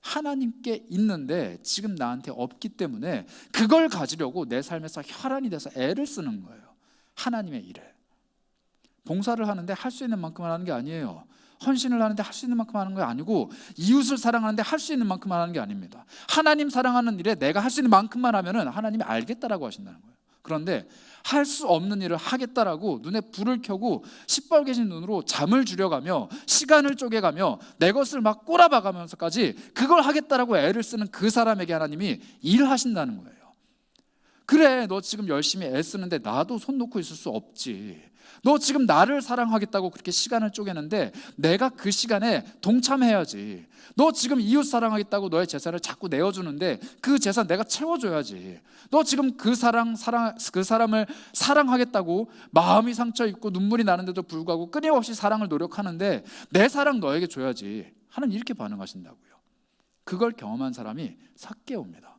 하나님께 있는데 지금 나한테 없기 때문에 그걸 가지려고 내 삶에서 혈안이 돼서 애를 쓰는 거예요. 하나님의 일에. 봉사를 하는데 할 수 있는 만큼 하는 게 아니에요. 헌신을 하는데 할 수 있는 만큼 하는 게 아니고, 이웃을 사랑하는데 할 수 있는 만큼 하는 게 아닙니다. 하나님 사랑하는 일에 내가 할 수 있는 만큼만 하면은 하나님이 알겠다라고 하신다는 거예요. 그런데 할 수 없는 일을 하겠다라고 눈에 불을 켜고 시뻘개진 눈으로 잠을 줄여가며 시간을 쪼개가며 내 것을 막 꼬라박으면서까지 그걸 하겠다라고 애를 쓰는 그 사람에게 하나님이 일하신다는 거예요. 그래, 너 지금 열심히 애쓰는데 나도 손 놓고 있을 수 없지. 너 지금 나를 사랑하겠다고 그렇게 시간을 쪼개는데 내가 그 시간에 동참해야지. 너 지금 이웃 사랑하겠다고 너의 재산을 자꾸 내어주는데 그 재산 내가 채워줘야지. 너 지금 그 사람을 사랑하겠다고 마음이 상처 있고 눈물이 나는데도 불구하고 끊임없이 사랑을 노력하는데 내 사랑 너에게 줘야지. 하나님 이렇게 반응하신다고요. 그걸 경험한 사람이 삭개오입니다.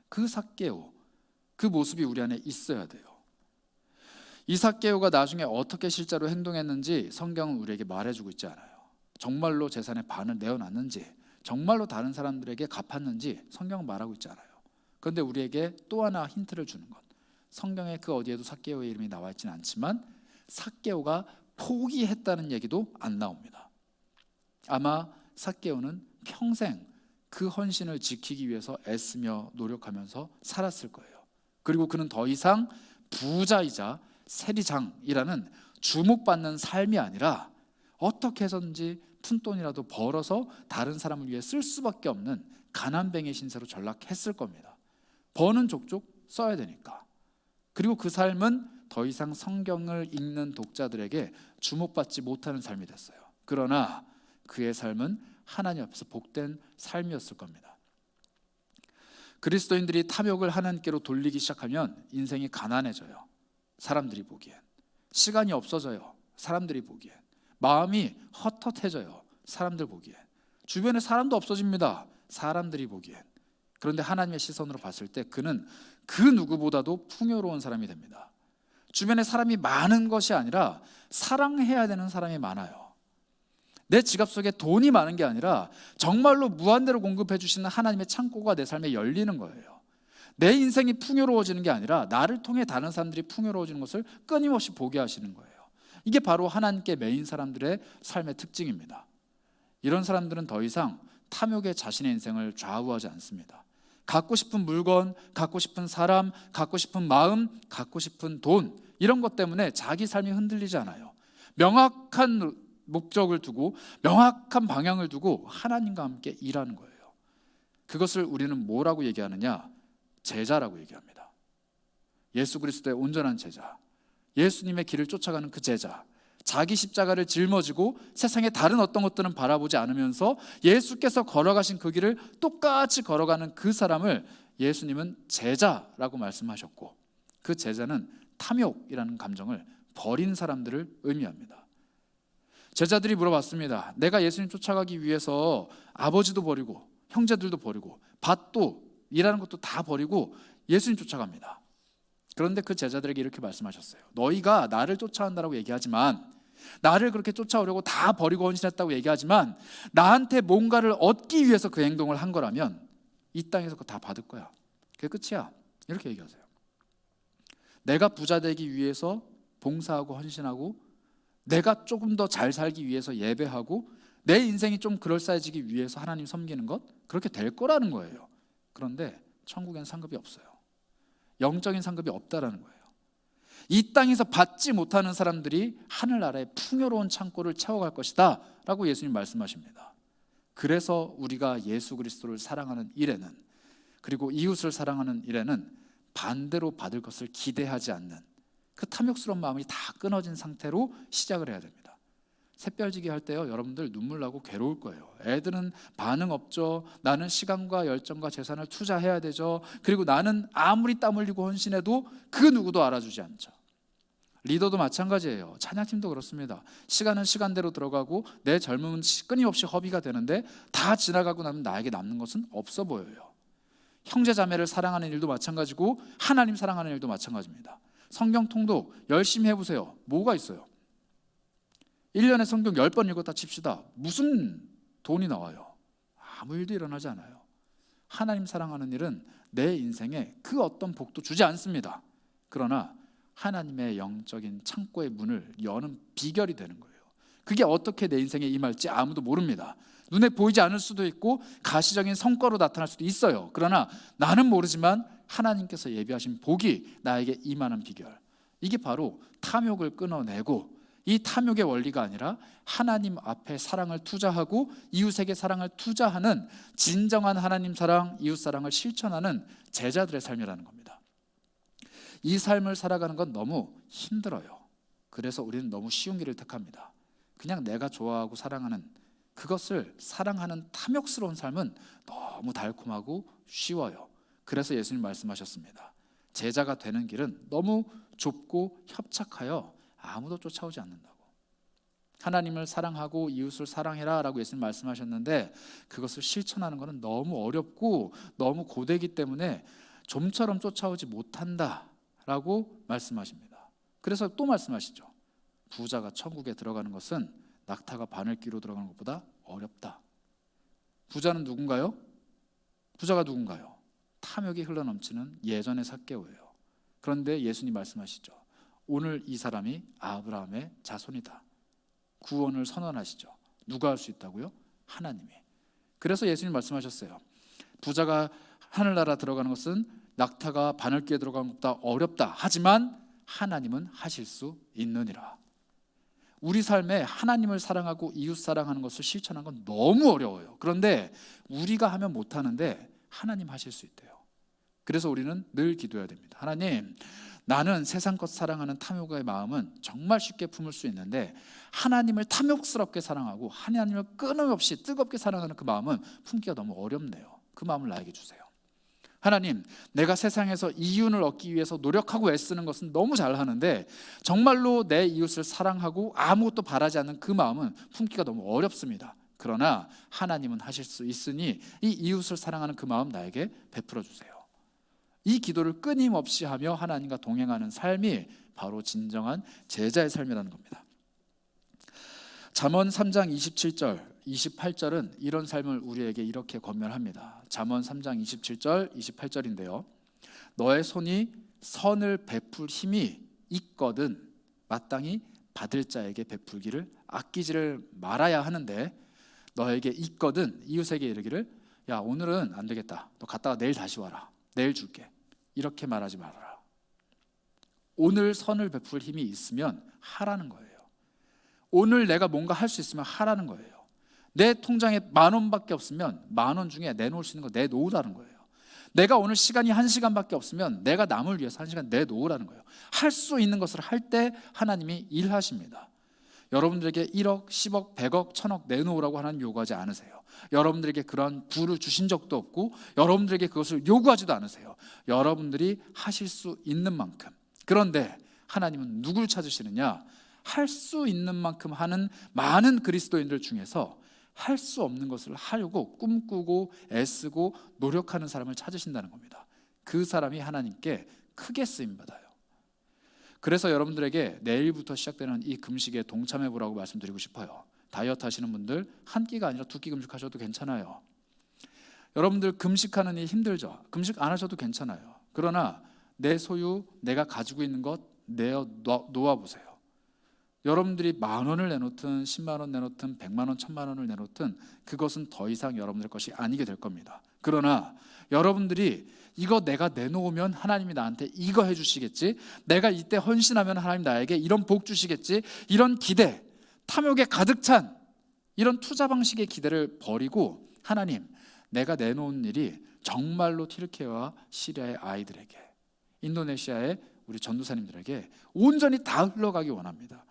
그 삭개오, 그 모습이 우리 안에 있어야 돼요. 이 삭개오가 나중에 어떻게 실제로 행동했는지 성경은 우리에게 말해주고 있지 않아요. 정말로 재산의 반을 내어놨는지, 정말로 다른 사람들에게 갚았는지 성경은 말하고 있지 않아요. 그런데 우리에게 또 하나 힌트를 주는 것, 성경에 그 어디에도 삭개오의 이름이 나와 있지는 않지만 삭개오가 포기했다는 얘기도 안 나옵니다. 아마 삭개오는 평생 그 헌신을 지키기 위해서 애쓰며 노력하면서 살았을 거예요. 그리고 그는 더 이상 부자이자 세리장이라는 주목받는 삶이 아니라 어떻게 해서든지 푼돈이라도 벌어서 다른 사람을 위해 쓸 수밖에 없는 가난뱅이 신세로 전락했을 겁니다. 버는 족족 써야 되니까. 그리고 그 삶은 더 이상 성경을 읽는 독자들에게 주목받지 못하는 삶이 됐어요. 그러나 그의 삶은 하나님 앞에서 복된 삶이었을 겁니다. 그리스도인들이 탐욕을 하나님께로 돌리기 시작하면 인생이 가난해져요. 사람들이 보기엔. 시간이 없어져요. 사람들이 보기엔. 마음이 헛헛해져요. 사람들 보기엔. 주변에 사람도 없어집니다. 사람들이 보기엔. 그런데 하나님의 시선으로 봤을 때 그는 그 누구보다도 풍요로운 사람이 됩니다. 주변에 사람이 많은 것이 아니라 사랑해야 되는 사람이 많아요. 내 지갑 속에 돈이 많은 게 아니라 정말로 무한대로 공급해 주시는 하나님의 창고가 내 삶에 열리는 거예요. 내 인생이 풍요로워지는 게 아니라 나를 통해 다른 사람들이 풍요로워지는 것을 끊임없이 보게 하시는 거예요. 이게 바로 하나님께 매인 사람들의 삶의 특징입니다. 이런 사람들은 더 이상 탐욕에 자신의 인생을 좌우하지 않습니다. 갖고 싶은 물건, 갖고 싶은 사람, 갖고 싶은 마음, 갖고 싶은 돈, 이런 것 때문에 자기 삶이 흔들리지 않아요. 명확한 목적을 두고 명확한 방향을 두고 하나님과 함께 일하는 거예요. 그것을 우리는 뭐라고 얘기하느냐? 제자라고 얘기합니다. 예수 그리스도의 온전한 제자, 예수님의 길을 쫓아가는 그 제자, 자기 십자가를 짊어지고 세상의 다른 어떤 것들은 바라보지 않으면서 예수께서 걸어가신 그 길을 똑같이 걸어가는 그 사람을 예수님은 제자라고 말씀하셨고, 그 제자는 탐욕이라는 감정을 버린 사람들을 의미합니다. 제자들이 물어봤습니다. 내가 예수님 쫓아가기 위해서 아버지도 버리고 형제들도 버리고 밭도 일하는 것도 다 버리고 예수님 쫓아갑니다. 그런데 그 제자들에게 이렇게 말씀하셨어요. 너희가 나를 쫓아간다고 얘기하지만, 나를 그렇게 쫓아오려고 다 버리고 헌신했다고 얘기하지만, 나한테 뭔가를 얻기 위해서 그 행동을 한 거라면 이 땅에서 그거 다 받을 거야. 그게 끝이야. 이렇게 얘기하세요. 내가 부자 되기 위해서 봉사하고 헌신하고, 내가 조금 더 잘 살기 위해서 예배하고, 내 인생이 좀 그럴싸해지기 위해서 하나님 섬기는 것, 그렇게 될 거라는 거예요. 그런데 천국엔 상급이 없어요. 영적인 상급이 없다라는 거예요. 이 땅에서 받지 못하는 사람들이 하늘나라의 풍요로운 창고를 채워갈 것이다 라고 예수님 말씀하십니다. 그래서 우리가 예수 그리스도를 사랑하는 일에는 그리고 이웃을 사랑하는 일에는 반대로 받을 것을 기대하지 않는 그 탐욕스러운 마음이 다 끊어진 상태로 시작을 해야 됩니다. 샛별지기 할 때요, 여러분들 눈물 나고 괴로울 거예요. 애들은 반응 없죠. 나는 시간과 열정과 재산을 투자해야 되죠. 그리고 나는 아무리 땀 흘리고 헌신해도 그 누구도 알아주지 않죠. 리더도 마찬가지예요. 찬양팀도 그렇습니다. 시간은 시간대로 들어가고 내 젊음은 끊임없이 허비가 되는데 다 지나가고 나면 나에게 남는 것은 없어 보여요. 형제 자매를 사랑하는 일도 마찬가지고 하나님 사랑하는 일도 마찬가지입니다. 성경 통독 열심히 해보세요. 뭐가 있어요? 1년에 성경 10번 읽었다 칩시다. 무슨 돈이 나와요? 아무 일도 일어나지 않아요. 하나님 사랑하는 일은 내 인생에 그 어떤 복도 주지 않습니다. 그러나 하나님의 영적인 창고의 문을 여는 비결이 되는 거예요. 그게 어떻게 내 인생에 임할지 아무도 모릅니다. 눈에 보이지 않을 수도 있고 가시적인 성과로 나타날 수도 있어요. 그러나 나는 모르지만 하나님께서 예비하신 복이 나에게 임하는 비결, 이게 바로 탐욕을 끊어내고 이 탐욕의 원리가 아니라 하나님 앞에 사랑을 투자하고 이웃에게 사랑을 투자하는 진정한 하나님 사랑, 이웃 사랑을 실천하는 제자들의 삶이라는 겁니다. 이 삶을 살아가는 건 너무 힘들어요. 그래서 우리는 너무 쉬운 길을 택합니다. 그냥 내가 좋아하고 사랑하는 그것을 사랑하는 탐욕스러운 삶은 너무 달콤하고 쉬워요. 그래서 예수님 말씀하셨습니다. 제자가 되는 길은 너무 좁고 협착하여 아무도 쫓아오지 않는다고. 하나님을 사랑하고 이웃을 사랑해라 라고 예수님 말씀하셨는데 그것을 실천하는 것은 너무 어렵고 너무 고되기 때문에 좀처럼 쫓아오지 못한다 라고 말씀하십니다. 그래서 또 말씀하시죠. 부자가 천국에 들어가는 것은 낙타가 바늘귀로 들어가는 것보다 어렵다. 부자는 누군가요? 부자가 누군가요? 탐욕이 흘러넘치는 예전의 삭개오예요. 그런데 예수님 말씀하시죠. 오늘 이 사람이 아브라함의 자손이다. 구원을 선언하시죠. 누가 할 수 있다고요? 하나님이. 그래서 예수님 말씀하셨어요. 부자가 하늘나라 들어가는 것은 낙타가 바늘귀에 들어가는 것보다 어렵다. 하지만 하나님은 하실 수 있느니라. 우리 삶에 하나님을 사랑하고 이웃 사랑하는 것을 실천하는 건 너무 어려워요. 그런데 우리가 하면 못하는데 하나님 하실 수 있대요. 그래서 우리는 늘 기도해야 됩니다. 하나님, 나는 세상 것 사랑하는 탐욕의 마음은 정말 쉽게 품을 수 있는데 하나님을 탐욕스럽게 사랑하고 하나님을 끊임없이 뜨겁게 사랑하는 그 마음은 품기가 너무 어렵네요. 그 마음을 나에게 주세요. 하나님, 내가 세상에서 이윤을 얻기 위해서 노력하고 애쓰는 것은 너무 잘하는데 정말로 내 이웃을 사랑하고 아무것도 바라지 않는 그 마음은 품기가 너무 어렵습니다. 그러나 하나님은 하실 수 있으니 이 이웃을 사랑하는 그 마음 나에게 베풀어 주세요. 이 기도를 끊임없이 하며 하나님과 동행하는 삶이 바로 진정한 제자의 삶이라는 겁니다. 잠언 3장 27절, 28절은 이런 삶을 우리에게 이렇게 권면합니다. 잠언 3장 27절, 28절인데요. 너의 손이 선을 베풀 힘이 있거든 마땅히 받을 자에게 베풀기를 아끼지를 말아야 하는데 너에게 있거든 이웃에게 이르기를 야 오늘은 안 되겠다. 너 갔다가 내일 다시 와라. 내일 줄게. 이렇게 말하지 말아라. 오늘 선을 베풀 힘이 있으면 하라는 거예요. 오늘 내가 뭔가 할 수 있으면 하라는 거예요. 내 통장에 10,000원밖에 없으면 10,000원 중에 내놓을 수 있는 거 내놓으라는 거예요. 내가 오늘 시간이 1시간밖에 없으면 내가 남을 위해서 1시간 내놓으라는 거예요. 할 수 있는 것을 할 때 하나님이 일하십니다. 여러분들에게 1억, 10억, 100억, 1000억 내놓으라고 하나님 요구하지 않으세요. 여러분들에게 그런 부를 주신 적도 없고 여러분들에게 그것을 요구하지도 않으세요. 여러분들이 하실 수 있는 만큼. 그런데 하나님은 누굴 찾으시느냐? 할 수 있는 만큼 하는 많은 그리스도인들 중에서 할 수 없는 것을 하려고 꿈꾸고 애쓰고 노력하는 사람을 찾으신다는 겁니다. 그 사람이 하나님께 크게 쓰임받아요. 그래서 여러분들에게 내일부터 시작되는 이 금식에 동참해 보라고 말씀드리고 싶어요. 다이어트 하시는 분들 한 끼가 아니라 2끼 금식하셔도 괜찮아요. 여러분들 금식하는 일 힘들죠? 금식 안 하셔도 괜찮아요. 그러나 내 소유, 내가 가지고 있는 것 내어 놓아보세요. 여러분들이 10,000원을 내놓든 10만 원 내놓든 100만 원, 1000만 원을 내놓든 그것은 더 이상 여러분들 것이 아니게 될 겁니다. 그러나 여러분들이 이거 내가 내놓으면 하나님이 나한테 이거 해주시겠지, 내가 이때 헌신하면 하나님 나에게 이런 복 주시겠지, 이런 기대, 탐욕에 가득 찬 이런 투자 방식의 기대를 버리고 하나님, 내가 내놓은 일이 정말로 튀르키예와 시리아의 아이들에게, 인도네시아의 우리 전도사님들에게 온전히 다 흘러가기 원합니다.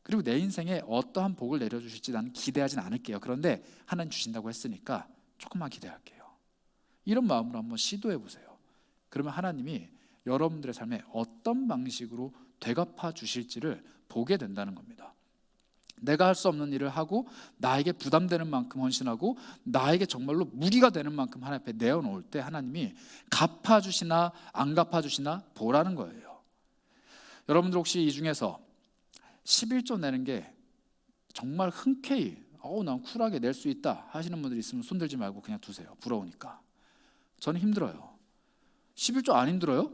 그리고 내 인생에 어떠한 복을 내려주실지 나는 기대하진 않을게요. 그런데 하나님 주신다고 했으니까 조금만 기대할게요. 이런 마음으로 한번 시도해 보세요. 그러면 하나님이 여러분들의 삶에 어떤 방식으로 되갚아 주실지를 보게 된다는 겁니다. 내가 할 수 없는 일을 하고 나에게 부담되는 만큼 헌신하고 나에게 정말로 무리가 되는 만큼 하나님 앞에 내어놓을 때 하나님이 갚아주시나 안 갚아주시나 보라는 거예요. 여러분들 혹시 이 중에서 11조 내는 게 정말 흔쾌히 난 쿨하게 낼 수 있다 하시는 분들이 있으면 손들지 말고 그냥 두세요. 부러우니까. 저는 힘들어요. 11조 안 힘들어요?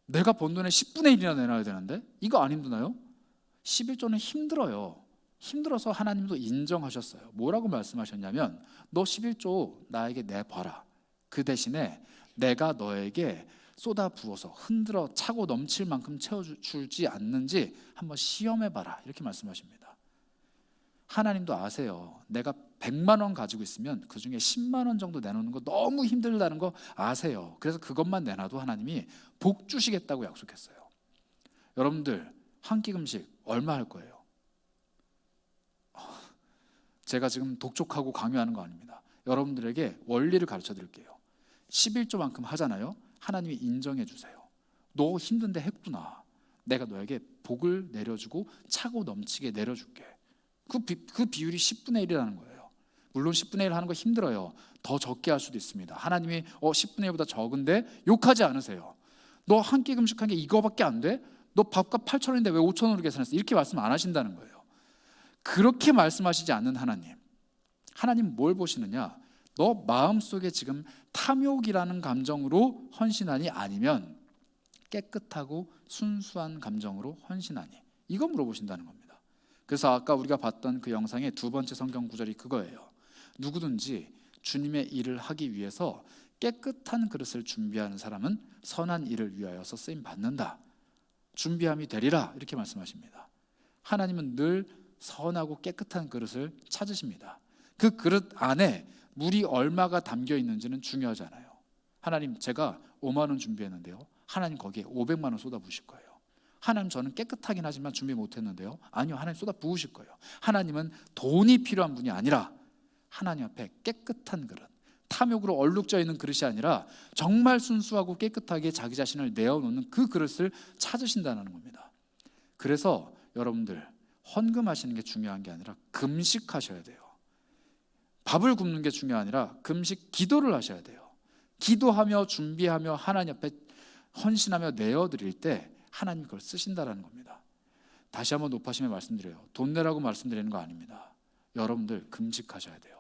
내가 번 돈의 10분의 1이나 내놔야 되는데 이거 안 힘드나요? 11조는 힘들어요. 힘들어서 하나님도 인정하셨어요. 뭐라고 말씀하셨냐면 너 11조 나에게 내봐라. 그 대신에 내가 너에게 쏟아 부어서 흔들어 차고 넘칠 만큼 채워주지 않는지 한번 시험해봐라. 이렇게 말씀하십니다. 하나님도 아세요. 내가 100만 원 가지고 있으면 그 중에 10만 원 정도 내놓는 거 너무 힘들다는 거 아세요. 그래서 그것만 내놔도 하나님이 복 주시겠다고 약속했어요. 여러분들 한 끼 금식 얼마 할 거예요? 제가 지금 독촉하고 강요하는 거 아닙니다. 여러분들에게 원리를 가르쳐 드릴게요. 11조만큼 하잖아요. 하나님이 인정해 주세요. 너 힘든데 했구나. 내가 너에게 복을 내려주고 차고 넘치게 내려줄게. 그 비율이 10분의 1이라는 거예요. 물론 10분의 1 하는 거 힘들어요. 더 적게 할 수도 있습니다. 하나님이 10분의 1보다 적은데 욕하지 않으세요. 너 한 끼 금식한 게 이거밖에 안 돼? 너 밥값 8,000원인데 왜 5,000원으로 계산했어? 이렇게 말씀 안 하신다는 거예요. 그렇게 말씀하시지 않는 하나님 뭘 보시느냐? 너 마음속에 지금 탐욕이라는 감정으로 헌신하니 아니면 깨끗하고 순수한 감정으로 헌신하니? 이거 물어보신다는 겁니다. 그래서 아까 우리가 봤던 그 영상의 두 번째 성경 구절이 그거예요. 누구든지 주님의 일을 하기 위해서 깨끗한 그릇을 준비하는 사람은 선한 일을 위하여서 쓰임 받는다. 준비함이 되리라 이렇게 말씀하십니다. 하나님은 늘 선하고 깨끗한 그릇을 찾으십니다. 그 그릇 안에 물이 얼마가 담겨 있는지는 중요하잖아요. 하나님 제가 5만 원 준비했는데요. 하나님 거기에 500만 원 쏟아 부으실 거예요. 하나님 저는 깨끗하긴 하지만 준비 못했는데요. 아니요, 하나님 쏟아 부으실 거예요. 하나님은 돈이 필요한 분이 아니라 하나님 앞에 깨끗한 그릇, 탐욕으로 얼룩져 있는 그릇이 아니라 정말 순수하고 깨끗하게 자기 자신을 내어놓는 그 그릇을 찾으신다는 겁니다. 그래서 여러분들 헌금하시는 게 중요한 게 아니라 금식하셔야 돼요. 밥을 굶는 게 중요한 아니라 금식 기도를 하셔야 돼요. 기도하며 준비하며 하나님 앞에 헌신하며 내어드릴 때 하나님 그걸 쓰신다라는 겁니다. 다시 한번 높아심에 말씀드려요. 돈 내라고 말씀드리는 거 아닙니다. 여러분들 금식하셔야 돼요.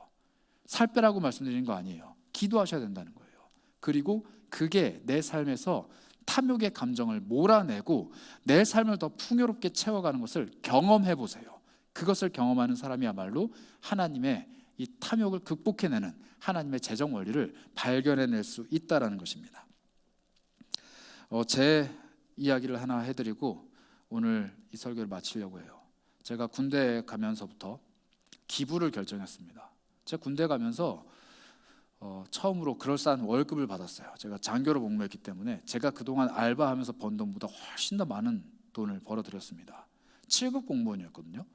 살 빼라고 말씀드리는 거 아니에요. 기도하셔야 된다는 거예요. 그리고 그게 내 삶에서 탐욕의 감정을 몰아내고 내 삶을 더 풍요롭게 채워가는 것을 경험해 보세요. 그것을 경험하는 사람이야말로 하나님의 이 탐욕을 극복해내는 하나님의 재정 원리를 발견해낼 수 있다는 것입니다. 제 이야기를 하나 해드리고 오늘 이 설교를 마치려고 해요. 제가 군대에 가면서부터 기부를 결정했습니다. 제가 군대 가면서 처음으로 그럴싸한 월급을 받았어요. 제가 장교로 복무했기 때문에 제가 그동안 알바하면서 번 돈보다 훨씬 더 많은 돈을 벌어들였습니다. 7급 공무원이었거든요.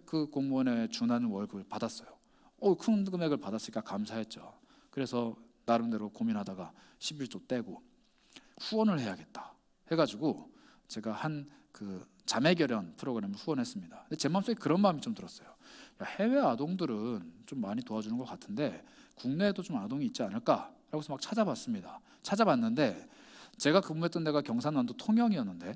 그 공무원에 준하는 월급을 받았어요. 큰 금액을 받았으니까 감사했죠. 그래서 나름대로 고민하다가 11조 떼고 후원을 해야겠다 해가지고 제가 한 그 자매결연 프로그램을 후원했습니다. 근데 제 마음속에 그런 마음이 좀 들었어요. 해외 아동들은 좀 많이 도와주는 것 같은데 국내에도 좀 아동이 있지 않을까라고 해서 막 찾아봤습니다. 찾아봤는데 제가 근무했던 데가 경상남도 통영이었는데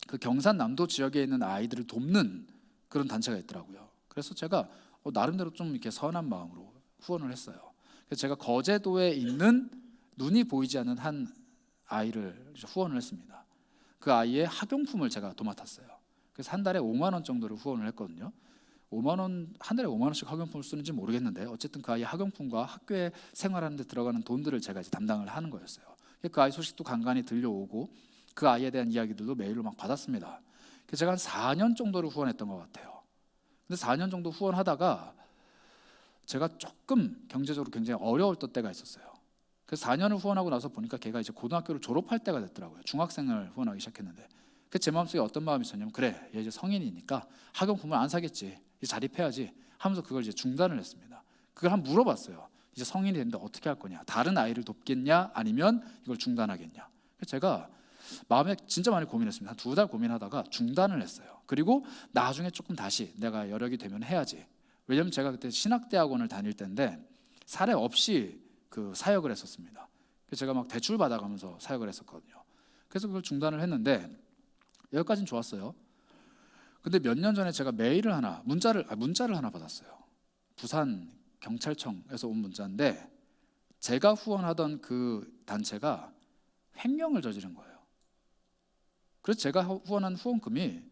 그 경상남도 지역에 있는 아이들을 돕는 그런 단체가 있더라고요. 그래서 제가 나름대로 좀 이렇게 선한 마음으로 후원을 했어요. 그래서 제가 거제도에 있는 눈이 보이지 않는 한 아이를 후원을 했습니다. 그 아이의 학용품을 제가 도맡았어요. 그래서 한 달에 5만 원 정도를 후원을 했거든요. 5만 원, 한 달에 5만 원씩 학용품을 쓰는지 모르겠는데 어쨌든 그 아이의 학용품과 학교에 생활하는 데 들어가는 돈들을 제가 이제 담당을 하는 거였어요. 그 아이 소식도 간간히 들려오고 그 아이에 대한 이야기들도 메일로 막 받았습니다. 그래서 제가 한 4년 정도를 후원했던 것 같아요. 근데 4년 정도 후원하다가 제가 조금 경제적으로 굉장히 어려웠던 때가 있었어요. 그래서 4년을 후원하고 나서 보니까 걔가 이제 고등학교를 졸업할 때가 됐더라고요. 중학생을 후원하기 시작했는데, 그 제 마음속에 어떤 마음이 있었냐면, 그래, 얘 이제 성인이니까 학용품을 안 사겠지, 이제 자립해야지 하면서 그걸 이제 중단을 했습니다. 그걸 한번 물어봤어요. 이제 성인이 됐는데 어떻게 할 거냐, 다른 아이를 돕겠냐, 아니면 이걸 중단하겠냐. 그래서 제가 마음에 진짜 많이 고민했습니다. 한 2달 고민하다가 중단을 했어요. 그리고 나중에 조금 다시 내가 여력이 되면 해야지. 왜냐면 제가 그때 신학대학원을 다닐 때인데 사례 없이 그 사역을 했었습니다. 그래서 제가 막 대출 받아가면서 사역을 했었거든요. 그래서 그걸 중단을 했는데 여기까지는 좋았어요. 근데 몇 년 전에 제가 메일을 하나, 문자를 하나 받았어요. 부산 경찰청에서 온 문자인데 제가 후원하던 그 단체가 횡령을 저지른 거예요. 그래서 제가 후원한 후원금이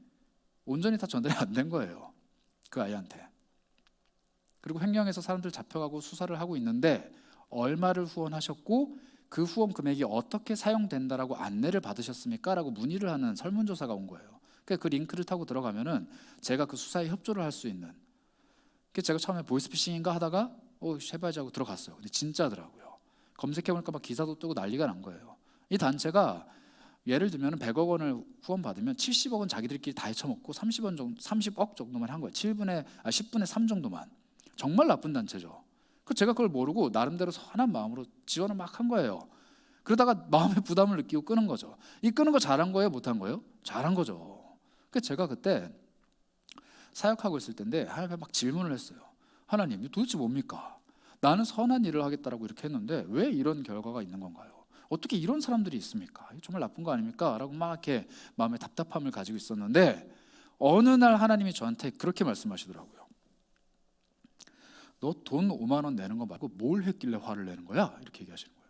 온전히 다 전달이 안 된 거예요, 그 아이한테. 그리고 횡령해서 사람들 잡혀가고 수사를 하고 있는데 얼마를 후원하셨고 그 후원 금액이 어떻게 사용된다라고 안내를 받으셨습니까? 라고 문의를 하는 설문조사가 온 거예요. 그 링크를 타고 들어가면은 제가 그 수사에 협조를 할 수 있는. 그래서 제가 처음에 보이스피싱인가 하다가 해봐야지 하고 들어갔어요. 근데 진짜더라고요. 검색해보니까 막 기사도 뜨고 난리가 난 거예요. 이 단체가 예를 들면 100억 원을 후원 받으면 70억은 자기들끼리 다 헤쳐먹고 30억 정도만 한 거예요. 10분의 3 정도만. 정말 나쁜 단체죠. 제가 그걸 모르고 나름대로 선한 마음으로 지원을 막 한 거예요. 그러다가 마음의 부담을 느끼고 끊은 거죠. 이 끊은 거 잘한 거예요, 못한 거예요? 잘한 거죠. 그래서 제가 그때 사역하고 있을 때인데 하나님께 막 질문을 했어요. 하나님, 도대체 뭡니까? 나는 선한 일을 하겠다라고 이렇게 했는데 왜 이런 결과가 있는 건가요? 어떻게 이런 사람들이 있습니까? 정말 나쁜 거 아닙니까? 라고 막 이렇게 마음의 답답함을 가지고 있었는데 어느 날 하나님이 저한테 그렇게 말씀하시더라고요. 너 돈 5만 원 내는 거 말고 뭘 했길래 화를 내는 거야? 이렇게 얘기하시는 거예요.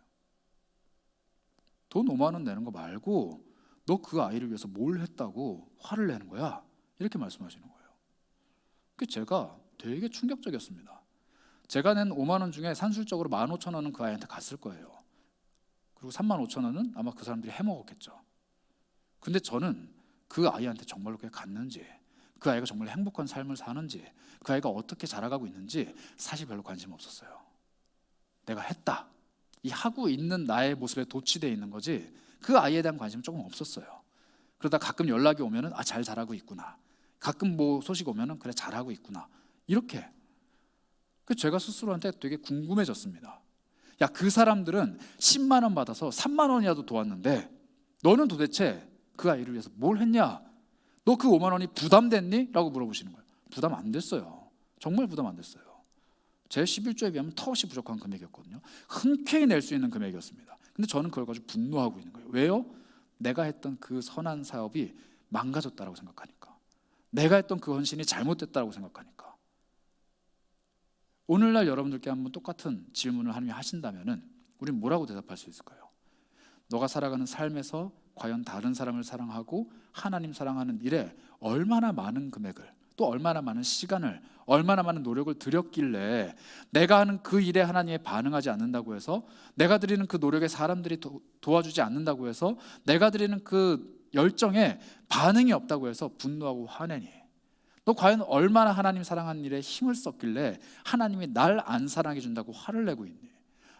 돈 5만 원 내는 거 말고 너 그 아이를 위해서 뭘 했다고 화를 내는 거야? 이렇게 말씀하시는 거예요. 그게 제가 되게 충격적이었습니다. 제가 낸 5만 원 중에 산술적으로 15,000원은 그 아이한테 갔을 거예요. 그리고 35,000원은 아마 그 사람들이 해먹었겠죠. 근데 저는 그 아이한테 정말로 그게 갔는지, 그 아이가 정말 행복한 삶을 사는지, 그 아이가 어떻게 자라가고 있는지 사실 별로 관심 없었어요. 내가 했다, 이 하고 있는 나의 모습에 도취되어 있는 거지 그 아이에 대한 관심은 조금 없었어요. 그러다 가끔 연락이 오면은 잘 자라고 있구나, 가끔 뭐 소식 오면은 그래 잘하고 있구나, 이렇게. 그 제가 스스로한테 되게 궁금해졌습니다. 야, 그 사람들은 10만 원 받아서 3만 원이라도 도왔는데 너는 도대체 그 아이를 위해서 뭘 했냐? 너 그 5만 원이 부담됐니? 라고 물어보시는 거예요. 부담 안 됐어요. 정말 부담 안 됐어요. 제 11조에 비하면 턱없이 부족한 금액이었거든요. 흔쾌히 낼 수 있는 금액이었습니다. 근데 저는 그걸 가지고 분노하고 있는 거예요. 왜요? 내가 했던 그 선한 사업이 망가졌다고 생각하니까, 내가 했던 그 헌신이 잘못됐다고 생각하니까. 오늘날 여러분들께 한번 똑같은 질문을 하나님이 하신다면은 우리는 뭐라고 대답할 수 있을까요? 너가 살아가는 삶에서 과연 다른 사람을 사랑하고 하나님 사랑하는 일에 얼마나 많은 금액을, 또 얼마나 많은 시간을, 얼마나 많은 노력을 들였길래 내가 하는 그 일에 하나님이 반응하지 않는다고 해서, 내가 드리는 그 노력에 사람들이 도와주지 않는다고 해서, 내가 드리는 그 열정에 반응이 없다고 해서 분노하고 화내니? 너 과연 얼마나 하나님 사랑하는 일에 힘을 썼길래 하나님이 날 안 사랑해 준다고 화를 내고 있니?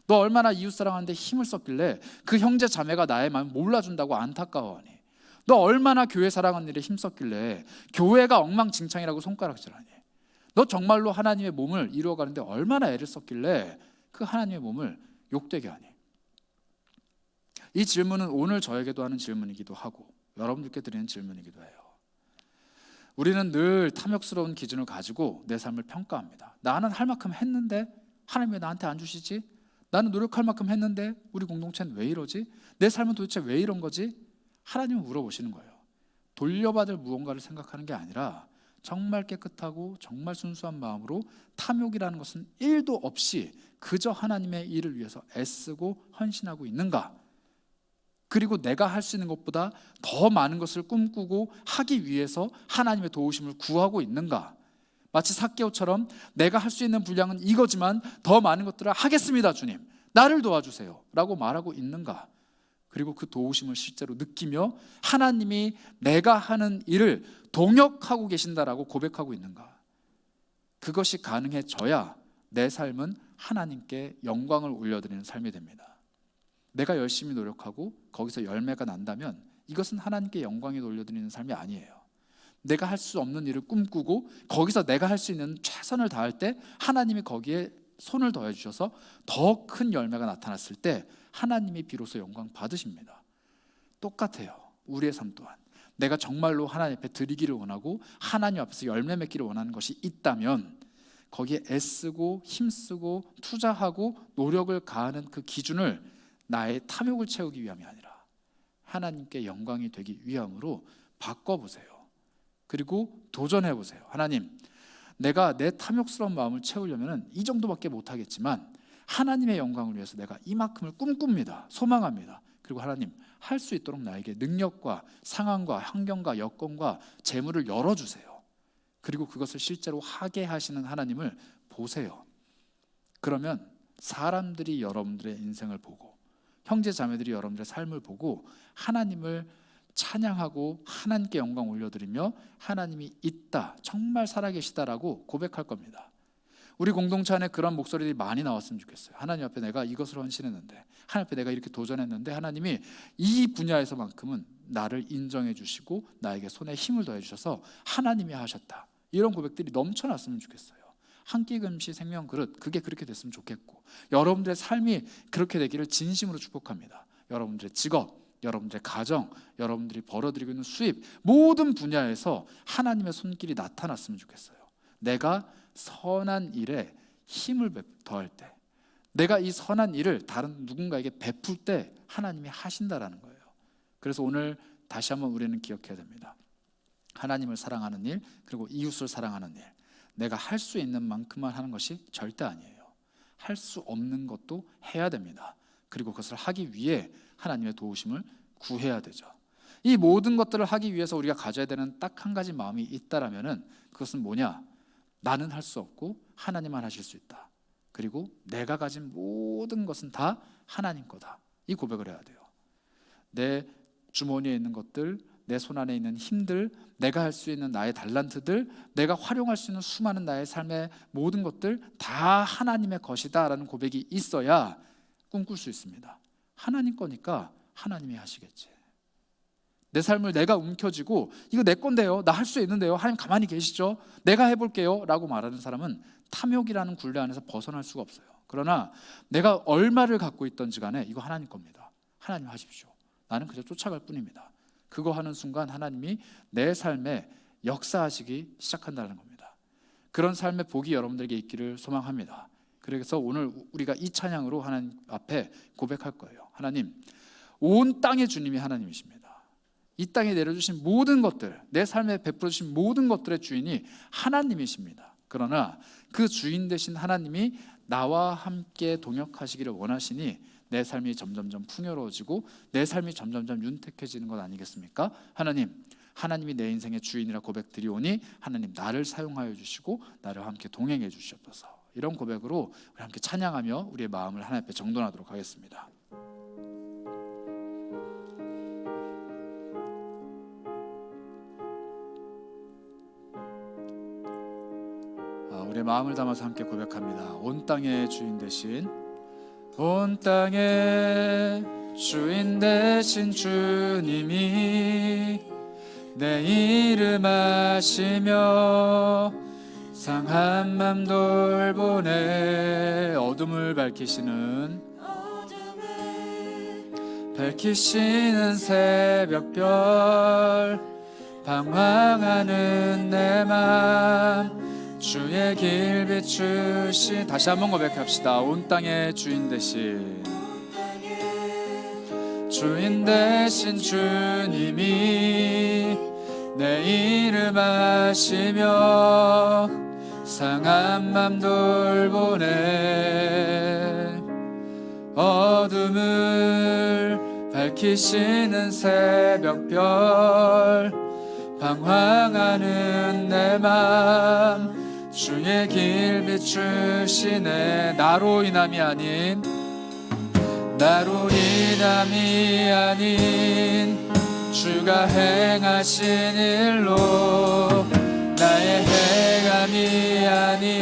너 얼마나 이웃 사랑하는데 힘을 썼길래 그 형제 자매가 나의 마음 몰라준다고 안타까워하니? 너 얼마나 교회 사랑하는 일에 힘썼길래 교회가 엉망진창이라고 손가락질하니? 너 정말로 하나님의 몸을 이루어가는데 얼마나 애를 썼길래 그 하나님의 몸을 욕되게 하니? 이 질문은 오늘 저에게도 하는 질문이기도 하고 여러분들께 드리는 질문이기도 해요. 우리는 늘 탐욕스러운 기준을 가지고 내 삶을 평가합니다. 나는 할 만큼 했는데 하나님 왜 나한테 안 주시지? 나는 노력할 만큼 했는데 우리 공동체는 왜 이러지? 내 삶은 도대체 왜 이런 거지? 하나님은 물어보시는 거예요. 돌려받을 무언가를 생각하는 게 아니라 정말 깨끗하고 정말 순수한 마음으로 탐욕이라는 것은 1도 없이 그저 하나님의 일을 위해서 애쓰고 헌신하고 있는가? 그리고 내가 할 수 있는 것보다 더 많은 것을 꿈꾸고 하기 위해서 하나님의 도우심을 구하고 있는가? 마치 삭개오처럼 내가 할 수 있는 분량은 이거지만 더 많은 것들을 하겠습니다, 주님, 나를 도와주세요 라고 말하고 있는가? 그리고 그 도우심을 실제로 느끼며 하나님이 내가 하는 일을 동역하고 계신다라고 고백하고 있는가? 그것이 가능해져야 내 삶은 하나님께 영광을 올려드리는 삶이 됩니다. 내가 열심히 노력하고 거기서 열매가 난다면 이것은 하나님께 영광에 돌려드리는 삶이 아니에요. 내가 할 수 없는 일을 꿈꾸고 거기서 내가 할 수 있는 최선을 다할 때 하나님이 거기에 손을 더해 주셔서 더 큰 열매가 나타났을 때 하나님이 비로소 영광 받으십니다. 똑같아요. 우리의 삶 또한 내가 정말로 하나님 앞에 드리기를 원하고 하나님 앞에서 열매 맺기를 원하는 것이 있다면 거기에 애쓰고 힘쓰고 투자하고 노력을 가하는 그 기준을 나의 탐욕을 채우기 위함이 아니라 하나님께 영광이 되기 위함으로 바꿔보세요. 그리고 도전해보세요. 하나님, 내가 내 탐욕스러운 마음을 채우려면 이 정도밖에 못하겠지만 하나님의 영광을 위해서 내가 이만큼을 꿈꿉니다. 소망합니다. 그리고 하나님, 할 수 있도록 나에게 능력과 상황과 환경과 여건과 재물을 열어주세요. 그리고 그것을 실제로 하게 하시는 하나님을 보세요. 그러면 사람들이 여러분들의 인생을 보고 형제 자매들이 여러분들의 삶을 보고 하나님을 찬양하고 하나님께 영광 올려드리며 하나님이 있다, 정말 살아계시다라고 고백할 겁니다. 우리 공동체 안에 그런 목소리들이 많이 나왔으면 좋겠어요. 하나님 앞에 내가 이것을 헌신했는데, 하나님 앞에 내가 이렇게 도전했는데 하나님이 이 분야에서만큼은 나를 인정해 주시고 나에게 손에 힘을 더해 주셔서 하나님이 하셨다, 이런 고백들이 넘쳐났으면 좋겠어요. 한 끼 금시 생명 그릇, 그게 그렇게 됐으면 좋겠고 여러분들의 삶이 그렇게 되기를 진심으로 축복합니다. 여러분들의 직업, 여러분들의 가정, 여러분들이 벌어들이고 있는 수입, 모든 분야에서 하나님의 손길이 나타났으면 좋겠어요. 내가 선한 일에 힘을 더할 때, 내가 이 선한 일을 다른 누군가에게 베풀 때 하나님이 하신다라는 거예요. 그래서 오늘 다시 한번 우리는 기억해야 됩니다. 하나님을 사랑하는 일, 그리고 이웃을 사랑하는 일, 내가 할 수 있는 만큼만 하는 것이 절대 아니에요. 할 수 없는 것도 해야 됩니다. 그리고 그것을 하기 위해 하나님의 도우심을 구해야 되죠. 이 모든 것들을 하기 위해서 우리가 가져야 되는 딱 한 가지 마음이 있다라면은 그것은 뭐냐? 나는 할 수 없고 하나님만 하실 수 있다. 그리고 내가 가진 모든 것은 다 하나님 거다. 이 고백을 해야 돼요. 내 주머니에 있는 것들, 내 손 안에 있는 힘들, 내가 할 수 있는 나의 달란트들, 내가 활용할 수 있는 수많은 나의 삶의 모든 것들 다 하나님의 것이다 라는 고백이 있어야 꿈꿀 수 있습니다. 하나님 거니까 하나님이 하시겠지. 내 삶을 내가 움켜쥐고 이거 내 건데요, 나 할 수 있는데요, 하나님 가만히 계시죠, 내가 해볼게요 라고 말하는 사람은 탐욕이라는 굴레 안에서 벗어날 수가 없어요. 그러나 내가 얼마를 갖고 있던지 간에 이거 하나님 겁니다. 하나님 하십시오. 나는 그저 쫓아갈 뿐입니다. 그거 하는 순간 하나님이 내 삶에 역사하시기 시작한다는 겁니다. 그런 삶의 복이 여러분들에게 있기를 소망합니다. 그래서 오늘 우리가 이 찬양으로 하나님 앞에 고백할 거예요. 하나님, 온 땅의 주님이 하나님이십니다. 이 땅에 내려주신 모든 것들, 내 삶에 베풀어 주신 모든 것들의 주인이 하나님이십니다. 그러나 그 주인 되신 하나님이 나와 함께 동역하시기를 원하시니 내 삶이 점점점 풍요로워지고 내 삶이 점점점 윤택해지는 것 아니겠습니까? 하나님이 내 인생의 주인이라 고백드리오니 하나님 나를 사용하여 주시고 나를 함께 동행해 주시옵소서. 이런 고백으로 우리 함께 찬양하며 우리의 마음을 하나님 앞에 정돈하도록 하겠습니다. 우리의 마음을 담아서 함께 고백합니다. 온 땅의 주인 되신, 온 땅의 주인 되신 주님이 내 이름 아시며 상한 맘 돌보네. 어둠을 밝히시는 새벽별, 방황하는 내 맘 주의 길 비추시. 다시 한번 고백합시다. 온 땅의 주인 되신 주님이 내 이름 아시며 상한 맘 돌보네. 어둠을 밝히시는 새벽별, 방황하는 내 맘 주의 길 비추시네. 나로 인함이 아닌 주가 행하신 일로 나의 행함이 아닌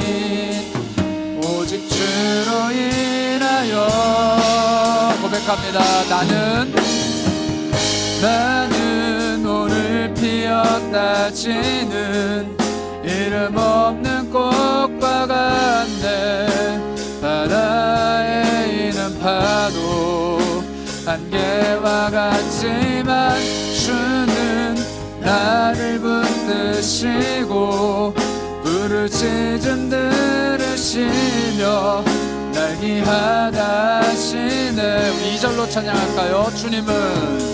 오직 주로 인하여 고백합니다. 고백합니다. 나는 오늘 피었다 지는 이름 없는 꽃과 같네. 바다에 있는 파도 안개와 같지만 주는 나를 붙드시고 부르짖음 들으시며 날 귀하다 하시네. 우리 2절로 찬양할까요? 주님은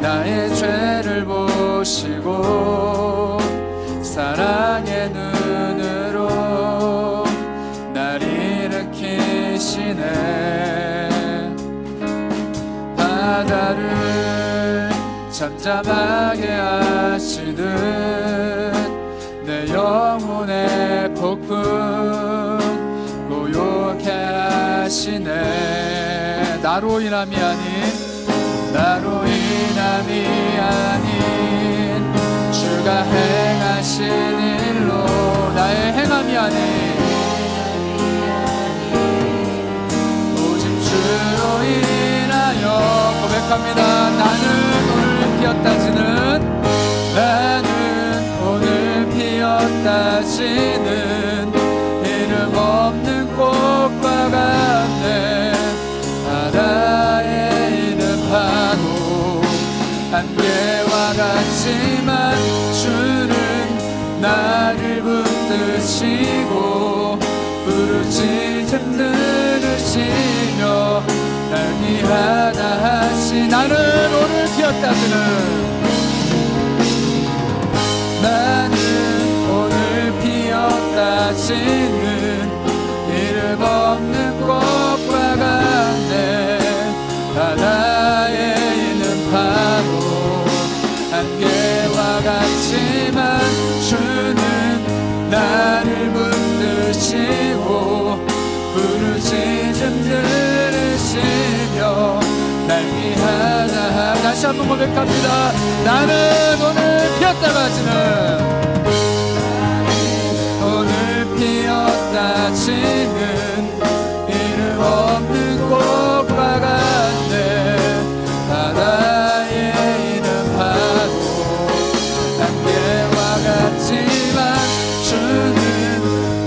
나의 죄를 보시고 사랑의 눈으로 날 일으키시네. 바다를 잠잠하게 하시듯 내 영혼의 폭풍 고요케 하시네. 나로 인함이 아닌 주가 행하신 일로 나의 행함이 아닌 오직 주로 인하여 고백합니다. 나는 오늘 피었다 지는 이름 없는 꽃과 같네. 바다에 있는 파도 안개와 같지만 주는 나를 붙드시고 부르짖음 들으시며 날 귀하다 하시. 나는 오늘 피었다 지는 이름 없는 꽃과 같네. 바다에 있는 파도 안개와 같지만 주는 나를 붙드시고 부르짖음 들으시며 날 위하다. 다시 한번 고백합니다. 나는 오늘 피었다가 지는 피었다 지는 이름 없는 꽃과 같네. 바다에 있는 파도 안개와 같지만 주는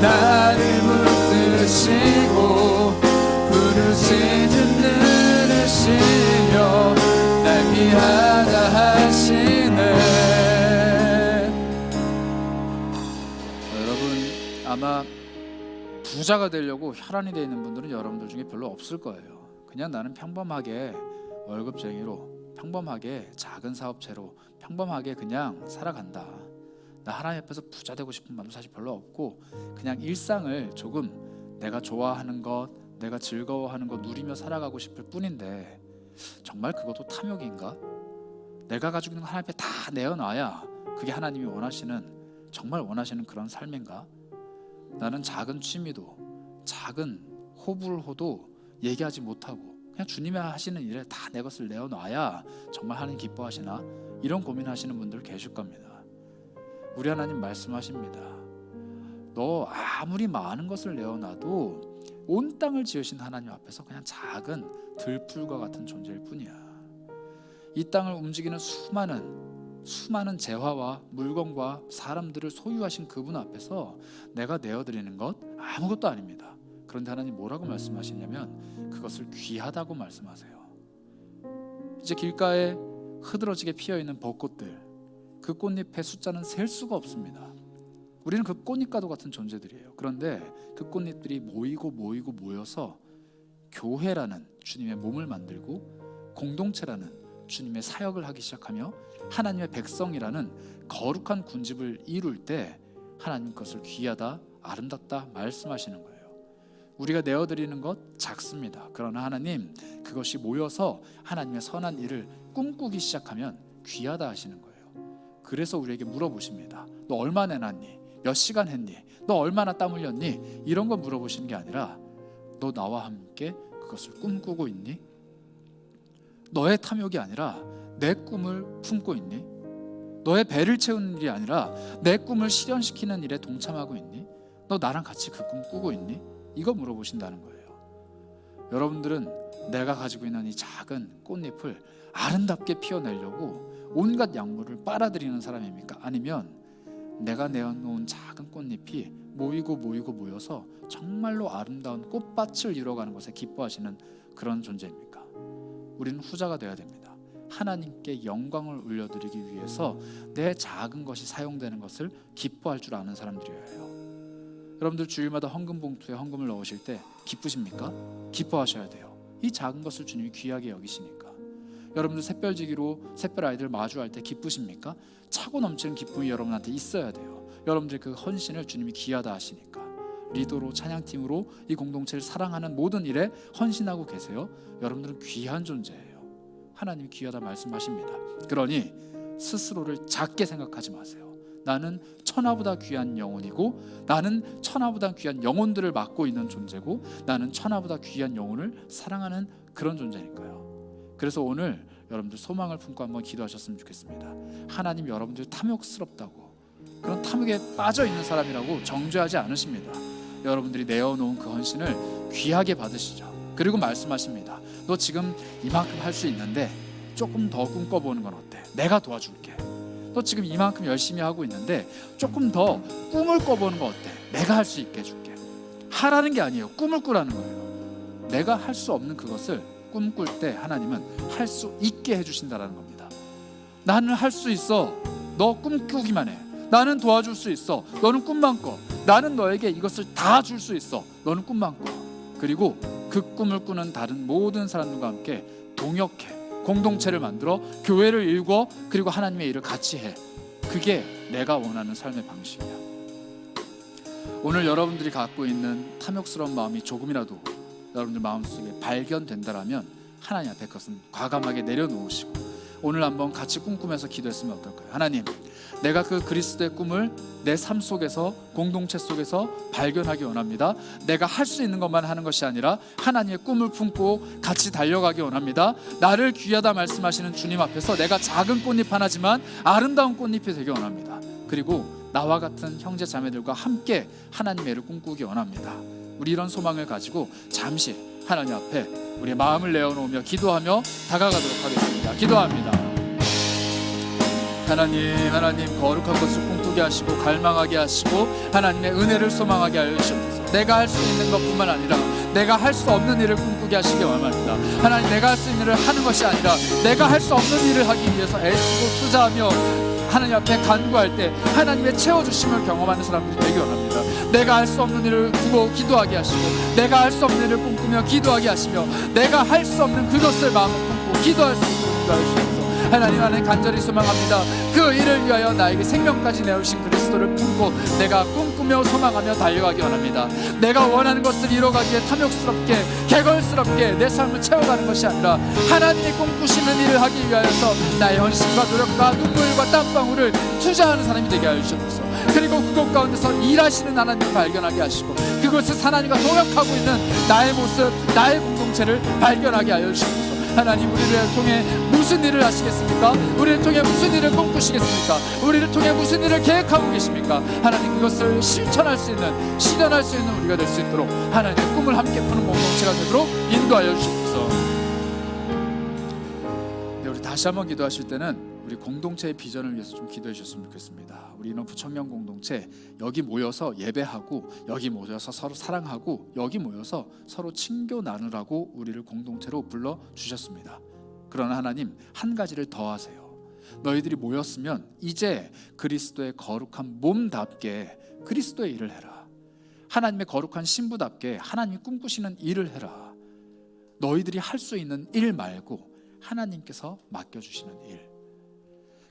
나를 붙드시고 부르짖음 들으시며 날 귀하다 하시네. 아마 부자가 되려고 혈안이 되어 있는 분들은 여러분들 중에 별로 없을 거예요. 그냥 나는 평범하게 월급쟁이로, 평범하게 작은 사업체로, 평범하게 그냥 살아간다. 나 하나님 앞에서 부자 되고 싶은 마음도 사실 별로 없고 그냥 일상을 조금 내가 좋아하는 것, 내가 즐거워하는 것 누리며 살아가고 싶을 뿐인데 정말 그것도 탐욕인가? 내가 가지고 있는 거 하나님 앞에 다 내어놔야 그게 하나님이 정말 원하시는 그런 삶인가? 나는 작은 취미도 작은 호불호도 얘기하지 못하고 그냥 주님이 하시는 일에 다 내 것을 내어놔야 정말 하나님 기뻐하시나? 이런 고민하시는 분들 계실 겁니다. 우리 하나님 말씀하십니다. 너 아무리 많은 것을 내어놔도 온 땅을 지으신 하나님 앞에서 그냥 작은 들풀과 같은 존재일 뿐이야. 이 땅을 움직이는 수많은 재화와 물건과 사람들을 소유하신 그분 앞에서 내가 내어드리는 것 아무것도 아닙니다. 그런데 하나님 뭐라고 말씀하시냐면 그것을 귀하다고 말씀하세요. 이제 길가에 흐드러지게 피어있는 벚꽃들, 그 꽃잎의 숫자는 셀 수가 없습니다. 우리는 그 꽃잎과도 같은 존재들이에요. 그런데 그 꽃잎들이 모여서 교회라는 주님의 몸을 만들고 공동체라는 주님의 사역을 하기 시작하며 하나님의 백성이라는 거룩한 군집을 이룰 때 하나님 것을 귀하다, 아름답다 말씀하시는 거예요. 우리가 내어드리는 것 작습니다. 그러나 하나님 그것이 모여서 하나님의 선한 일을 꿈꾸기 시작하면 귀하다 하시는 거예요. 그래서 우리에게 물어보십니다. 너 얼마 내놨니? 몇 시간 했니? 너 얼마나 땀 흘렸니? 이런 거 물어보시는 게 아니라 너 나와 함께 그것을 꿈꾸고 있니? 너의 탐욕이 아니라 내 꿈을 품고 있니? 너의 배를 채우는 일이 아니라 내 꿈을 실현시키는 일에 동참하고 있니? 너 나랑 같이 그 꿈 꾸고 있니? 이거 물어보신다는 거예요. 여러분들은 내가 가지고 있는 이 작은 꽃잎을 아름답게 피워내려고 온갖 약물을 빨아들이는 사람입니까? 아니면 내가 내어놓은 작은 꽃잎이 모이고 모여서 정말로 아름다운 꽃밭을 이루어가는 것에 기뻐하시는 그런 존재입니까? 우리는 후자가 되어야 됩니다. 하나님께 영광을 올려드리기 위해서 내 작은 것이 사용되는 것을 기뻐할 줄 아는 사람들이어야 해요. 여러분들 주일마다 헌금 봉투에 헌금을 넣으실 때 기쁘십니까? 기뻐하셔야 돼요. 이 작은 것을 주님이 귀하게 여기시니까. 여러분들 샛별지기로 샛별 아이들 마주할 때 기쁘십니까? 차고 넘치는 기쁨이 여러분한테 있어야 돼요. 여러분들 그 헌신을 주님이 귀하다 하시니까. 리더로 찬양팀으로 이 공동체를 사랑하는 모든 일에 헌신하고 계세요. 여러분들은 귀한 존재예요. 하나님이 귀하다 말씀하십니다. 그러니 스스로를 작게 생각하지 마세요. 나는 천하보다 귀한 영혼이고, 나는 천하보다 귀한 영혼들을 맡고 있는 존재고, 나는 천하보다 귀한 영혼을 사랑하는 그런 존재니까요. 그래서 오늘 여러분들 소망을 품고 한번 기도하셨으면 좋겠습니다. 하나님 여러분들 탐욕스럽다고, 그런 탐욕에 빠져 있는 사람이라고 정죄하지 않으십니다. 여러분들이 내어놓은 그 헌신을 귀하게 받으시죠. 그리고 말씀하십니다. 너 지금 이만큼 할 수 있는데 조금 더 꿈꿔보는 건 어때? 내가 도와줄게. 너 지금 이만큼 열심히 하고 있는데 조금 더 꿈을 꿔보는 거 어때? 내가 할 수 있게 해줄게. 하라는 게 아니에요. 꿈을 꾸라는 거예요. 내가 할 수 없는 그것을 꿈꿀 때 하나님은 할 수 있게 해주신다는 겁니다. 나는 할 수 있어. 너 꿈꾸기만 해. 나는 도와줄 수 있어. 너는 꿈만 꿔. 나는 너에게 이것을 다 줄 수 있어. 너는 꿈만 꿔. 그리고 그 꿈을 꾸는 다른 모든 사람들과 함께 동역해. 공동체를 만들어 교회를 일궈. 그리고 하나님의 일을 같이 해. 그게 내가 원하는 삶의 방식이야. 오늘 여러분들이 갖고 있는 탐욕스러운 마음이 조금이라도 여러분들 마음속에 발견된다라면 하나님 앞에 그것은 과감하게 내려놓으시고 오늘 한번 같이 꿈꾸면서 기도했으면 어떨까요? 하나님, 내가 그 그리스도의 꿈을 내 삶 속에서, 공동체 속에서 발견하기 원합니다. 내가 할 수 있는 것만 하는 것이 아니라 하나님의 꿈을 품고 같이 달려가기 원합니다. 나를 귀하다 말씀하시는 주님 앞에서 내가 작은 꽃잎 하나지만 아름다운 꽃잎이 되기 원합니다. 그리고 나와 같은 형제 자매들과 함께 하나님의 일을 꿈꾸기 원합니다. 우리 이런 소망을 가지고 잠시 하나님 앞에 우리의 마음을 내어놓으며 기도하며 다가가도록 하겠습니다. 기도합니다. 하나님 거룩한 것을 꿈꾸게 하시고 갈망하게 하시고 하나님의 은혜를 소망하게 하여 주시옵소서. 내가 할 수 있는 것뿐만 아니라 내가 할 수 없는 일을 꿈꾸게 하시기 원합니다. 하나님, 내가 할 수 있는 일을 하는 것이 아니라 내가 할 수 없는 일을 하기 위해서 애쓰고 투자하며 하나님 앞에 간구할 때 하나님의 채워주심을 경험하는 사람들이 되기 원합니다. 내가 할 수 없는 일을 두고 기도하게 하시고 내가 할 수 없는 일을 꿈꾸며 기도하게 하시며 내가 할 수 없는 그것을 마음을 품고 기도할 수 있도록 인도하여 주옵소서. 하나님 안에 간절히 소망합니다. 그 일을 위하여 나에게 생명까지 내어주신 그리스도를 품고 내가 꿈꾸며 소망하며 달려가기 원합니다. 내가 원하는 것을 이뤄가기에 탐욕스럽게 개걸스럽게 내 삶을 채워가는 것이 아니라 하나님이 꿈꾸시는 일을 하기 위하여서 나의 헌신과 노력과 눈물과 땀방울을 투자하는 사람이 되게 하여 주옵소서. 그리고 그곳 가운데서 일하시는 하나님을 발견하게 하시고 그곳에서 하나님과 동역하고 있는 나의 모습, 나의 공동체를 발견하게 하여 주옵소서. 하나님, 우리를 통해 무슨 일을 하시겠습니까? 우리를 통해 무슨 일을 꿈꾸시겠습니까? 우리를 통해 무슨 일을 계획하고 계십니까? 하나님, 그것을 실천할 수 있는, 실현할 수 있는 우리가 될 수 있도록 하나님의 꿈을 함께 푸는 공동체가 되도록 인도하여 주옵소서. 네, 우리 다시 한번 기도하실 때는 우리 공동체의 비전을 위해서 좀 기도해 주셨으면 좋겠습니다. 우리 인어프 청년 공동체 여기 모여서 예배하고 여기 모여서 서로 사랑하고 여기 모여서 서로 친교 나누라고 우리를 공동체로 불러 주셨습니다. 그러나 하나님, 한 가지를 더 하세요. 너희들이 모였으면 이제 그리스도의 거룩한 몸답게 그리스도의 일을 해라. 하나님의 거룩한 신부답게 하나님이 꿈꾸시는 일을 해라. 너희들이 할 수 있는 일 말고 하나님께서 맡겨주시는 일,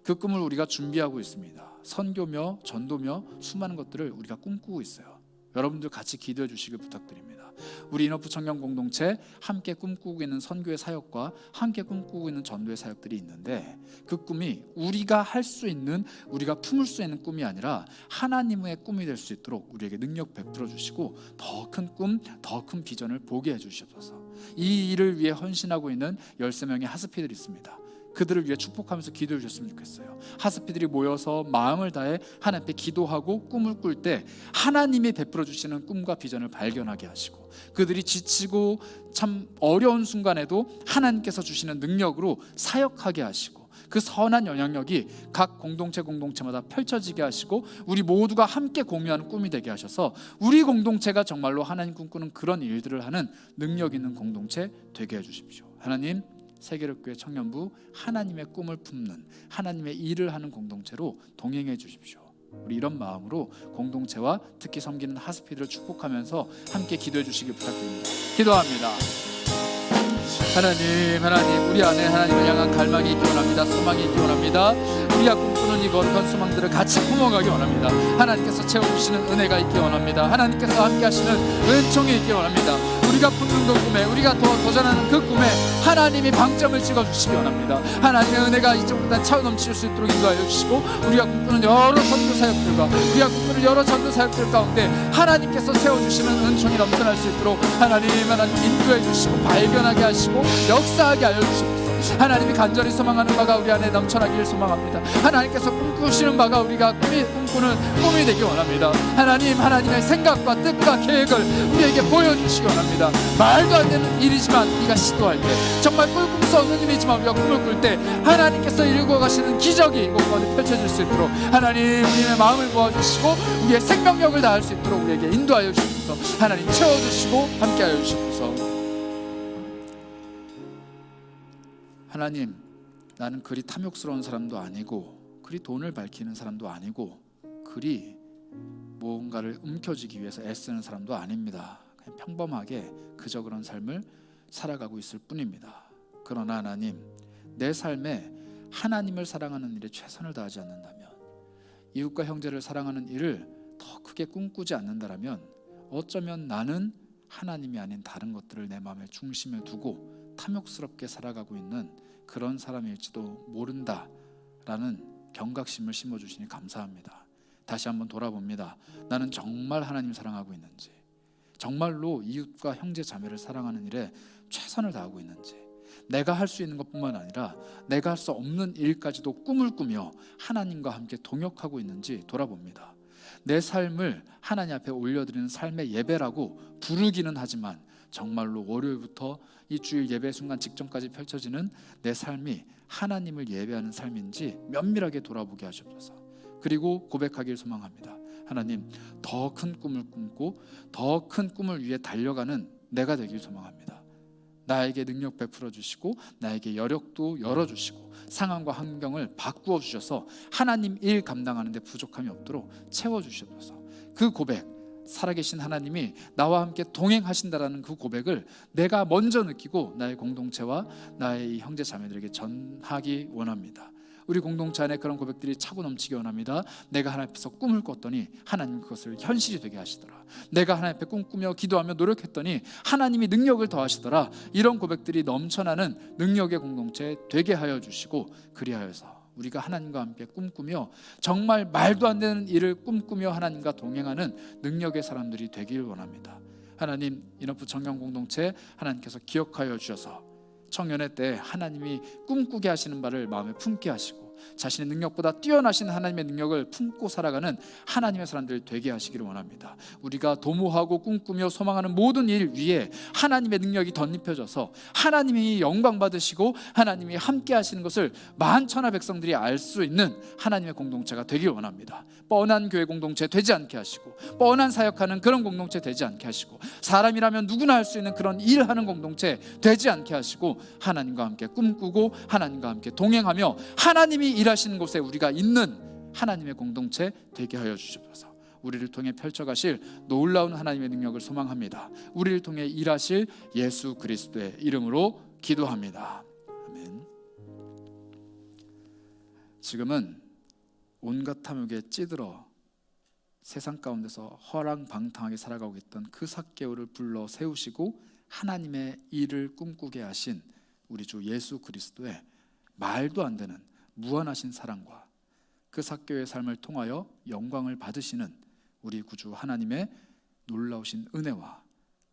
그 꿈을 우리가 준비하고 있습니다. 선교며 전도며 수많은 것들을 우리가 꿈꾸고 있어요. 여러분들 같이 기도해 주시길 부탁드립니다. 우리 인어프 청년 공동체 함께 꿈꾸고 있는 선교의 사역과 함께 꿈꾸고 있는 전도의 사역들이 있는데 그 꿈이 우리가 할 수 있는, 우리가 품을 수 있는 꿈이 아니라 하나님의 꿈이 될 수 있도록 우리에게 능력 베풀어 주시고 더 큰 꿈, 더 큰 비전을 보게 해 주시옵소서. 이 일을 위해 헌신하고 있는 13명의 하스피들이 있습니다. 그들을 위해 축복하면서 기도해 주셨으면 좋겠어요. 하스피들이 모여서 마음을 다해 하나님 앞에 기도하고 꿈을 꿀 때 하나님이 베풀어 주시는 꿈과 비전을 발견하게 하시고, 그들이 지치고 참 어려운 순간에도 하나님께서 주시는 능력으로 사역하게 하시고, 그 선한 영향력이 각 공동체마다 펼쳐지게 하시고, 우리 모두가 함께 공유하는 꿈이 되게 하셔서 우리 공동체가 정말로 하나님 꿈꾸는 그런 일들을 하는 능력 있는 공동체 되게 해주십시오. 하나님, 세계력교회 청년부 하나님의 꿈을 품는, 하나님의 일을 하는 공동체로 동행해 주십시오. 우리 이런 마음으로 공동체와 특히 섬기는 하스피드를 축복하면서 함께 기도해 주시길 부탁드립니다. 기도합니다. 하나님, 우리 안에 하나님을 향한 갈망이 있기 원합니다. 소망이 있기 원합니다. 우리가 꿈꾸는 이 거룩한 소망들을 같이 품어가기 원합니다. 하나님께서 채워주시는 은혜가 있기 원합니다. 하나님께서 함께 하시는 은총이 있기 원합니다. 우리가 품는 그 꿈에, 우리가 도전하는 그 꿈에 하나님이 방점을 찍어주시기 원합니다. 하나님의 은혜가 이쪽보다 차고 넘칠 수 있도록 인도하여 주시고, 우리가 꿈꾸는 여러 선교 사역들과 우리가 꿈꾸는 여러 전도 사역들 가운데 하나님께서 세워주시는 은총이 넘쳐날 수 있도록 하나님 인도해 주시고 발견하게 하시고 역사하게 하여 주시옵소서. 하나님이 간절히 소망하는 바가 우리 안에 넘쳐나기를 소망합니다. 하나님께서 꿈꾸시는 바가 우리가 꿈꾸는 꿈이 되기 원합니다. 하나님의 생각과 뜻과 계획을 우리에게 보여주시기 원합니다. 말도 안 되는 일이지만 우리가 시도할 때, 정말 꿈꿀 수 없는 일이지만 우리가 꿈을 꿀 때 하나님께서 이루고 가시는 기적이 이곳 가운데 펼쳐질 수 있도록 하나님, 우리의 마음을 모아주시고 우리의 생명력을 다할 수 있도록 우리에게 인도하여 주시옵소서. 하나님 채워주시고 함께하여 주시옵소서. 하나님, 나는 그리 탐욕스러운 사람도 아니고 그리 돈을 밝히는 사람도 아니고 그리 무언가를 움켜쥐기 위해서 애쓰는 사람도 아닙니다. 그냥 평범하게 그저 그런 삶을 살아가고 있을 뿐입니다. 그러나 하나님, 내 삶에 하나님을 사랑하는 일에 최선을 다하지 않는다면, 이웃과 형제를 사랑하는 일을 더 크게 꿈꾸지 않는다면 어쩌면 나는 하나님이 아닌 다른 것들을 내 마음의 중심에 두고 탐욕스럽게 살아가고 있는 그런 사람일지도 모른다라는 경각심을 심어주시니 감사합니다. 다시 한번 돌아봅니다. 나는 정말 하나님 사랑하고 있는지, 정말로 이웃과 형제 자매를 사랑하는 일에 최선을 다하고 있는지, 내가 할 수 있는 것뿐만 아니라 내가 할 수 없는 일까지도 꿈을 꾸며 하나님과 함께 동역하고 있는지 돌아봅니다. 내 삶을 하나님 앞에 올려드리는 삶의 예배라고 부르기는 하지만 정말로 월요일부터 이 주일 예배 순간 직전까지 펼쳐지는 내 삶이 하나님을 예배하는 삶인지 면밀하게 돌아보게 하시옵소서. 그리고 고백하길 소망합니다. 하나님, 더 큰 꿈을 꿈고 더 큰 꿈을 위해 달려가는 내가 되길 소망합니다. 나에게 능력 베풀어 주시고 나에게 여력도 열어주시고 상황과 환경을 바꾸어 주셔서 하나님 일 감당하는 데 부족함이 없도록 채워주셔서, 그 고백, 살아계신 하나님이 나와 함께 동행하신다라는 그 고백을 내가 먼저 느끼고 나의 공동체와 나의 형제 자매들에게 전하기 원합니다. 우리 공동체 안에 그런 고백들이 차고 넘치기 원합니다. 내가 하나님 앞에서 꿈을 꿨더니 하나님 그것을 현실이 되게 하시더라. 내가 하나님 앞에 꿈꾸며 기도하며 노력했더니 하나님이 능력을 더하시더라. 이런 고백들이 넘쳐나는 능력의 공동체 되게 하여 주시고, 그리하여서 우리가 하나님과 함께 꿈꾸며 정말 말도 안 되는 일을 꿈꾸며 하나님과 동행하는 능력의 사람들이 되길 원합니다. 하나님, 인어프 청년 공동체 하나님께서 기억하여 주셔서 청년의 때 하나님이 꿈꾸게 하시는 바를 마음에 품게 하시고 자신의 능력보다 뛰어나신 하나님의 능력을 품고 살아가는 하나님의 사람들 되게 하시기를 원합니다. 우리가 도모하고 꿈꾸며 소망하는 모든 일 위에 하나님의 능력이 덧입혀져서 하나님이 영광 받으시고 하나님이 함께 하시는 것을 만천하 백성들이 알 수 있는 하나님의 공동체가 되길 원합니다. 뻔한 교회 공동체 되지 않게 하시고, 뻔한 사역하는 그런 공동체 되지 않게 하시고, 사람이라면 누구나 할 수 있는 그런 일하는 공동체 되지 않게 하시고, 하나님과 함께 꿈꾸고 하나님과 함께 동행하며 하나님이 일하시는 곳에 우리가 있는 하나님의 공동체 되게 하여 주시옵소서. 우리를 통해 펼쳐가실 놀라운 하나님의 능력을 소망합니다. 우리를 통해 일하실 예수 그리스도의 이름으로 기도합니다. 아멘. 지금은 온갖 탐욕에 찌들어 세상 가운데서 허랑방탕하게 살아가고 있던 그 삭개오를 불러 세우시고 하나님의 일을 꿈꾸게 하신 우리 주 예수 그리스도의 말도 안 되는 무한하신 사랑과 그 삭개오의 삶을 통하여 영광을 받으시는 우리 구주 하나님의 놀라우신 은혜와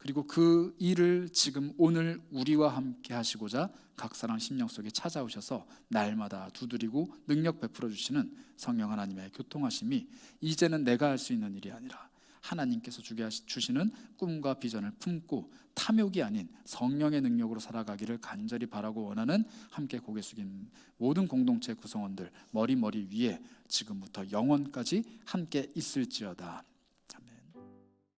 그리고 그 일을 지금 오늘 우리와 함께 하시고자 각 사람 심령 속에 찾아오셔서 날마다 두드리고 능력 베풀어 주시는 성령 하나님의 교통하심이 이제는 내가 할 수 있는 일이 아니라 하나님께서 주시는 꿈과 비전을 품고 탐욕이 아닌 성령의 능력으로 살아가기를 간절히 바라고 원하는 함께 고개 숙인 모든 공동체 구성원들 머리 위에 지금부터 영원까지 함께 있을지어다.